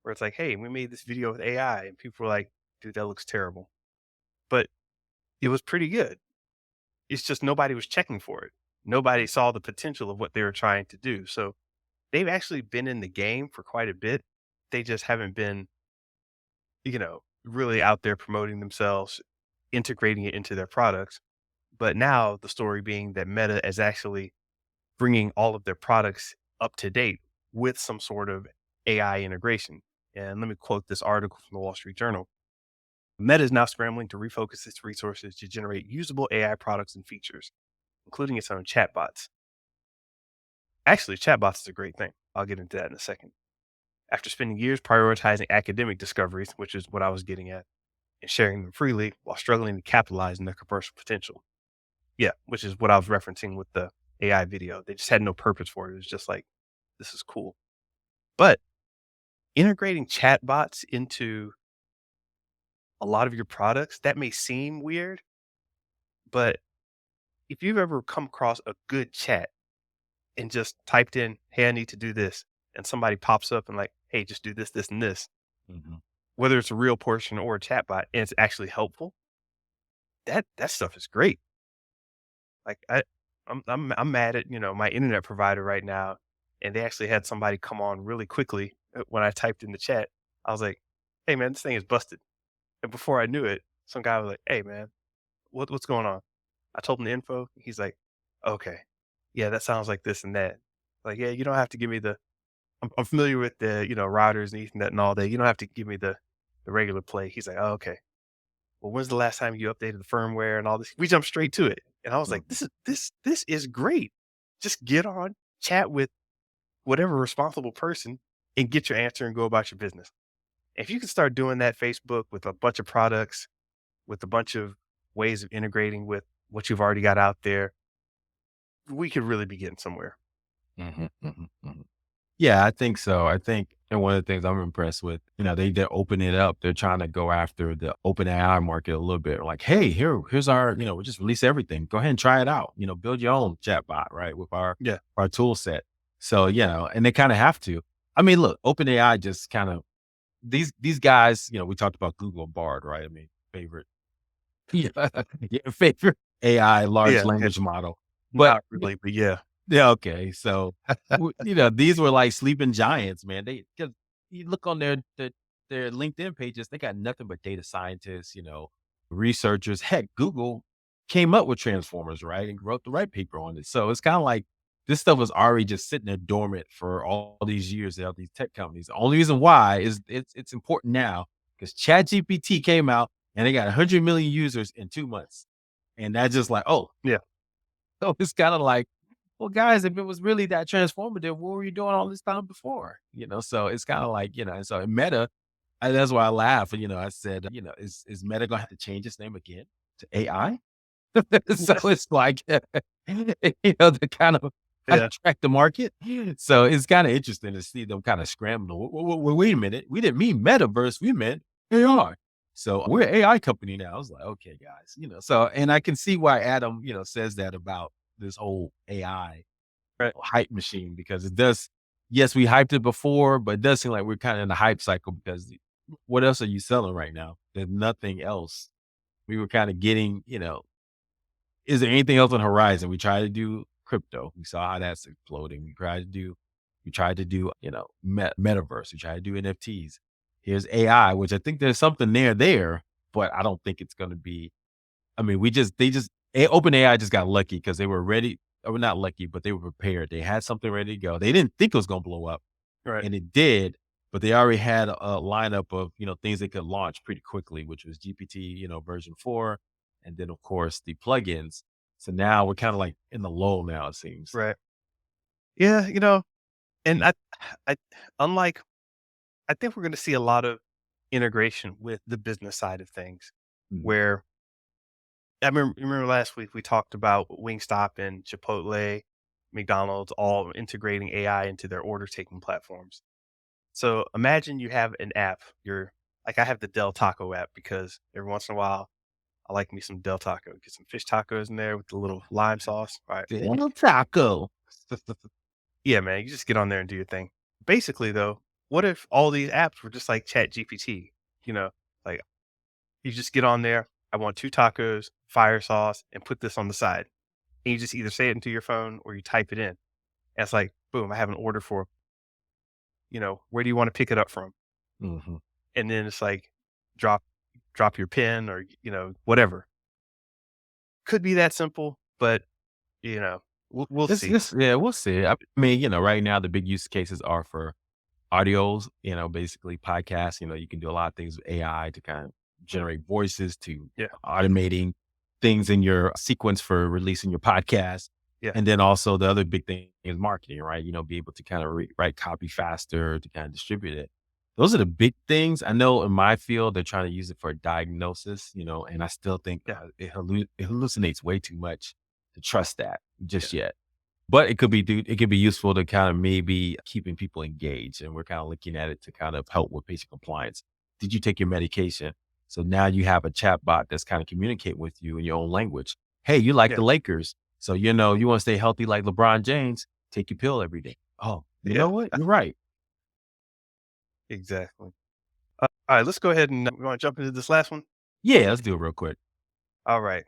Where it's like, hey, we made this video with AI, and people were like, dude, that looks terrible. But it was pretty good. It's just nobody was checking for it. Nobody saw the potential of what they were trying to do. So they've actually been in the game for quite a bit. They just haven't been, really out there promoting themselves, integrating it into their products. But now the story being that Meta is actually bringing all of their products up to date with some sort of AI integration. And let me quote this article from the Wall Street Journal. Meta is now scrambling to refocus its resources to generate usable AI products and features, including its own chatbots. Actually, chatbots is a great thing. I'll get into that in a second. After spending years prioritizing academic discoveries, which is what I was getting at, and sharing them freely while struggling to capitalize on their commercial potential. Yeah, which is what I was referencing with the AI video. They just had no purpose for it. It was just like, this is cool. But integrating chatbots into a lot of your products, that may seem weird, but if you've ever come across a good chat and just typed in, "Hey, I need to do this," and somebody pops up and like, "Hey, just do this, this, and this," Mhm. whether it's a real person or a chatbot, and it's actually helpful, that stuff is great. Like I'm mad at my internet provider right now, and they actually had somebody come on really quickly when I typed in the chat. I was like, "Hey man, this thing is busted," and before I knew it, some guy was like, "Hey man, what's going on?" I told him the info. He's like, "Okay, yeah, that sounds like this and that." Like, yeah, you don't have to give me the. I'm familiar with the routers and Ethernet and all that. You don't have to give me the regular play. He's like, "Oh, okay. Well, when's the last time you updated the firmware and all this?" We jumped straight to it, and I was like, Mhm. "This is great. Just get on, chat with whatever responsible person, and get your answer and go about your business." If you can start doing that, Facebook, with a bunch of products, with a bunch of ways of integrating with what you've already got out there, we could really be getting somewhere. Mhm, mhm, mhm. Yeah, I think so. I think, and one of the things I'm impressed with, they're opening it up. They're trying to go after the open AI market a little bit. Like, hey, here's our, we just release everything. Go ahead and try it out. Build your own chatbot, right? With Yeah. our tool set. So, and they kind of have to. I mean, look, open AI just kind of these guys, we talked about Google Bard, right? I mean, favorite, yeah, yeah, favorite AI large Yeah, yeah. language model. But Not really, but yeah. yeah, okay. So, these were like sleeping giants, man. They 'cause you look on their LinkedIn pages, they got nothing but data scientists, researchers. Heck, Google came up with transformers, right, and wrote the right paper on it. So it's kind of like this stuff was already just sitting there dormant for all these years. All these tech companies. The only reason why is it's important now because ChatGPT came out and they got 100 million users in 2 months, and that's just like, oh, Yeah. so it's kind of like, well, guys, if it was really that transformative, what were you doing all this time before? So it's kind of like, and so Meta, that's why I laugh. I said, is Meta gonna have to change its name again to AI? So it's like, to kind of Yeah. track the market. So it's kinda interesting to see them kinda scramble. Wait a minute, we didn't mean metaverse, we meant AI. So we're an AI company now." I was like, "Okay, guys," so and I can see why Adam, says that about this whole AI Right. hype machine because it does yes, we hyped it before, but it does seem like we're kinda in the hype cycle because what else are you selling right now? There's nothing else. We were kinda getting, is there anything else on the horizon? We tried to do crypto. We saw how that's exploding. We tried to do, metaverse. We tried to do NFTs. Here's AI, which I think there's something there, but I don't think it's gonna be I mean, OpenAI just got lucky because they were ready or not lucky, but they were prepared. They had something ready to go. They didn't think it was gonna blow up, Right. and it did, but they already had a lineup of, things they could launch pretty quickly, which was GPT, version 4, and then, of course, the plugins. So now we're kinda like in the lull now, it seems. Right. Yeah. And I, unlike, I think we're going to see a lot of integration with the business side of things Mhm. where remember last week we talked about Wingstop and Chipotle, McDonald's all integrating AI into their order taking platforms. So imagine you have an app. You're like I have the Del Taco app because every once in a while I like me some Del Taco. Get some fish tacos in there with the little lime sauce. All right. Del Taco. Yeah, man. You just get on there and do your thing. Basically, though, what if all these apps were just like Chat GPT? You know, like you just get on there. I want 2 tacos, fire sauce, and put this on the side. And you just either say it into your phone or you type it in. And it's like, boom, I have an order for, where do you want to pick it up from? Mhm. And then it's like, drop, drop your pin or, whatever. Could be that simple, but, we'll This see. this yeah, we'll see. I mean, right now the big use cases are for audios, basically podcasts. You can do a lot of things with AI to kind of generate voices to Yeah. automating things in your sequence for releasing your podcast. Yeah. And then also the other big thing is marketing, right? Be able to kind of write copy faster to kind of distribute it. Those are the big things. I know in my field, they're trying to use it for diagnosis, and I still think Yeah. it hallucinates way too much to trust that Yeah. just yet. But it could be useful to kind of maybe keeping people engaged, and we're kind of looking at it to kind of help with patient compliance. Did you take your medication? So now you have a chat bot that's kind of communicate with you in your own language. Hey, you like Yeah. the Lakers. So, you want to stay healthy like LeBron James, take your pill every day. Oh, you Yeah. know what? You're right. Exactly. All right, let's go ahead and we want to jump into this last one. Yeah, let's do it real quick. All right,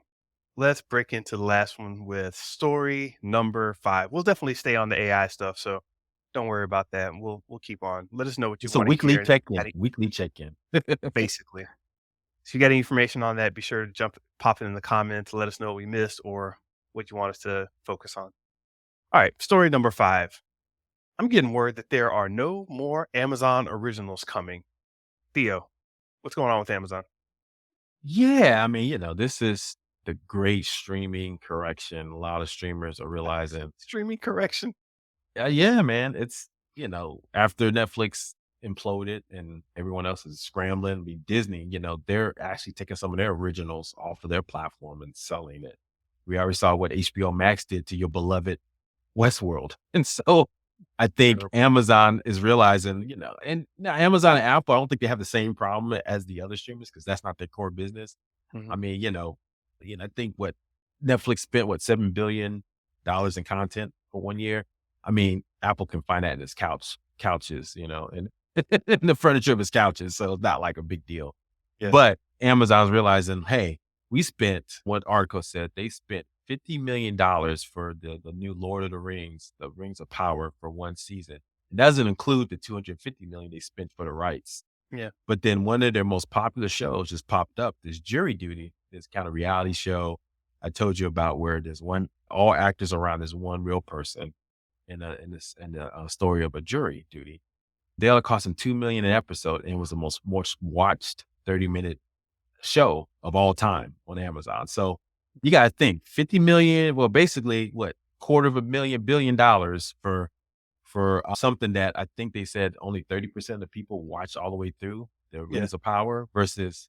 let's break into the last one with story number 5. We'll definitely stay on the AI stuff, so don't worry about that. We'll keep on. Let us know what you It's a want to weekly hear. check-in, weekly check-in. Basically, if you got any information on that, be sure to pop it in the comments. Let us know what we missed or what you want us to focus on. All right, story number 5. I'm getting word that there are no more Amazon originals coming. Theo, what's going on with Amazon? Yeah, I mean, this is the great streaming correction. A lot of streamers are realizing Streaming correction. yeah, man. It's, after Netflix imploded and everyone else is scrambling, Disney, they're actually taking some of their originals off of their platform and selling it. We already saw what HBO Max did to your beloved Westworld. And so I think Terrible. Amazon is realizing, and now Amazon and Apple, I don't think they have the same problem as the other streamers because that's not their core business. I Mhm. mean, I think what Netflix spent what $7 billion in content for 1 year. I mean, Apple can find that in his couches, and in the furniture of his couches. So it's not like a big deal. Yeah. But Amazon's realizing, hey, we spent one article said they spent $50 million for the new Lord of the Rings, the Rings of Power for one season. It doesn't include the 250 million they spent for the rights. Yeah. But then one of their most popular shows just popped up, this Jury Duty, this kind of reality show I told you about where there's all actors around this one real person in a story of a jury duty. They only cost them 2 million an episode, and it was the most watched 30-minute show of all time on Amazon. So you got to think 50 million, well, basically what quarter of a million billion dollars for something that I think they said only 30% of people watch all the way through the Yeah. Rings of Power versus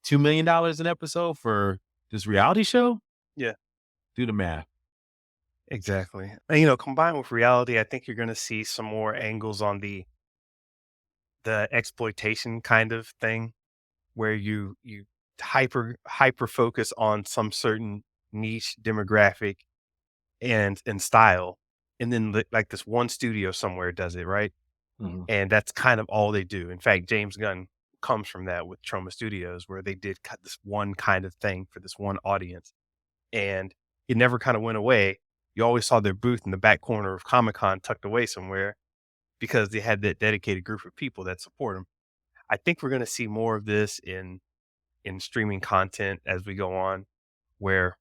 $2 million an episode for this reality show. Yeah, Do the math. exactly. And combined with reality, I think you're going to see some more angles on the exploitation kind of thing where you hyper focus on some certain niche demographic and style, and then like this one studio somewhere does it right, Mhm. and that's kind of all they do. In fact, James Gunn comes from that with Troma Studios, where they did cut this one kind of thing for this one audience, and it never kind of went away. You always saw their booth in the back corner of Comic Con tucked away somewhere because they had that dedicated group of people that support them. I think we're going to see more of this in streaming content as we go on, where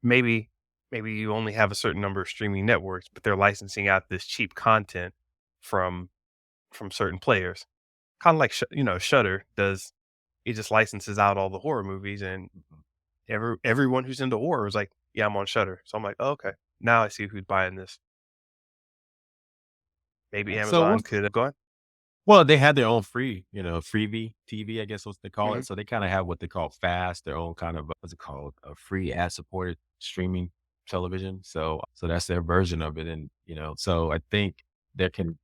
maybe you only have a certain number of streaming networks, but they're licensing out this cheap content from certain players. Kind of like Shutter does. It just licenses out all the horror movies, and everyone who's into horror is like, yeah, I'm on Shutter. So I'm like, oh, okay, now I see who's buying this. Maybe So Amazon what's could go on. Well, they had their own free, freebie TV, I guess what they call Hmm. it. So they kind of have what they call fast, their own kind of what's it called, a free ad supported streaming television. So that's their version of it, and so I think they can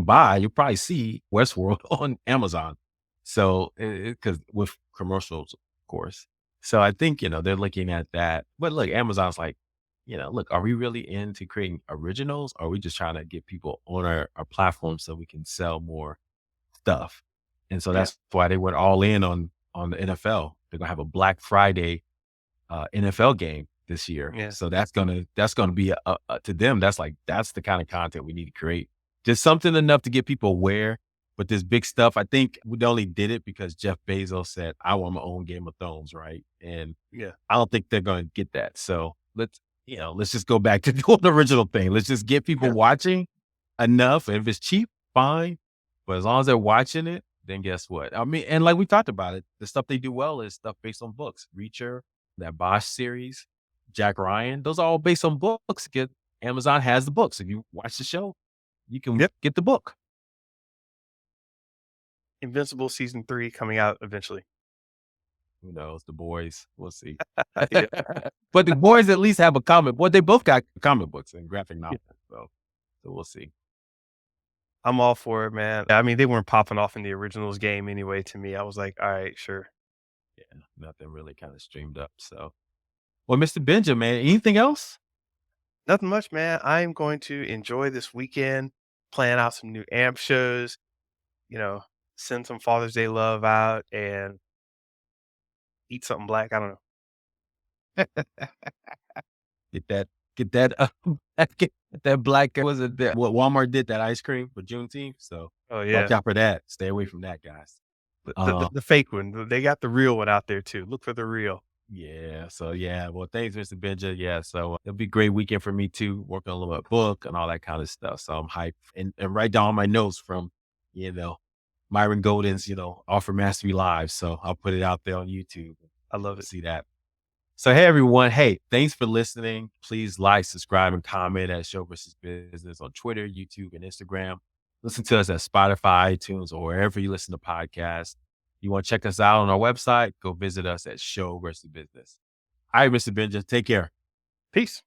buy. You probably see Westworld on Amazon. So because with commercials, of course. So I think they're looking at that. But look, Amazon's like, look, are we really into creating originals? Or are we just trying to get people on our platform so we can sell more stuff? And so Yeah, that's why they went all in on the NFL. They're gonna have a Black Friday NFL game this year. yeah, So that's gonna be to them. That's the kind of content we need to create. Just something enough to get people aware. But this big stuff, I think we only did it because Jeff Bezos said, "I want my own Game of Thrones," right? And yeah, I don't think they're going to get that. So let's just go back to doing the original thing. Let's just get people yeah, watching enough. And if it's cheap, fine. But as long as they're watching it, then guess what? I mean, and like we talked about it, the stuff they do well is stuff based on books. Reacher, that Bosch series, Jack Ryan, those are all based on books. Amazon has the books. If you watch the show, you can yep. get the book. Invincible season 3 coming out eventually. Who knows? The boys, we'll see. Yeah, But the boys at least have a comic. Well, they both got comic books and graphic yeah. novels. So we'll see. I'm all for it, man. I mean, they weren't popping off in the originals game anyway. To me, I was like, all right, sure. Yeah, nothing really kind of streamed up. So, well, Mr. Benja, man, anything else? Nothing much, man. I'm going to enjoy this weekend, plan out some new amp shows, you know, send some Father's Day love out and eat something black. I don't know. Get that, get that, get that black. Was it that what Walmart did that ice cream for Juneteenth? So Oh watch yeah, out for that. Stay away from that, guys. the fake one. They got the real one out there too. Look for the real. Yeah. So yeah. Well, thanks, Mr. Benja. Yeah. So it'll be a great weekend for me too. Working on a little book and all that kind of stuff. So I'm hyped and write down my notes from, you know, Myron Golden's, Offer Mastery Live. So I'll put it out there on YouTube. I love You'll it. see that. So hey everyone. Hey, thanks for listening. Please like, subscribe, and comment at Show versus Business on Twitter, YouTube, and Instagram. Listen to us at Spotify, iTunes, or wherever you listen to podcasts. You want to check us out on our website? Go visit us at Show versus Business. All right, Mr. Benja, take care. Peace.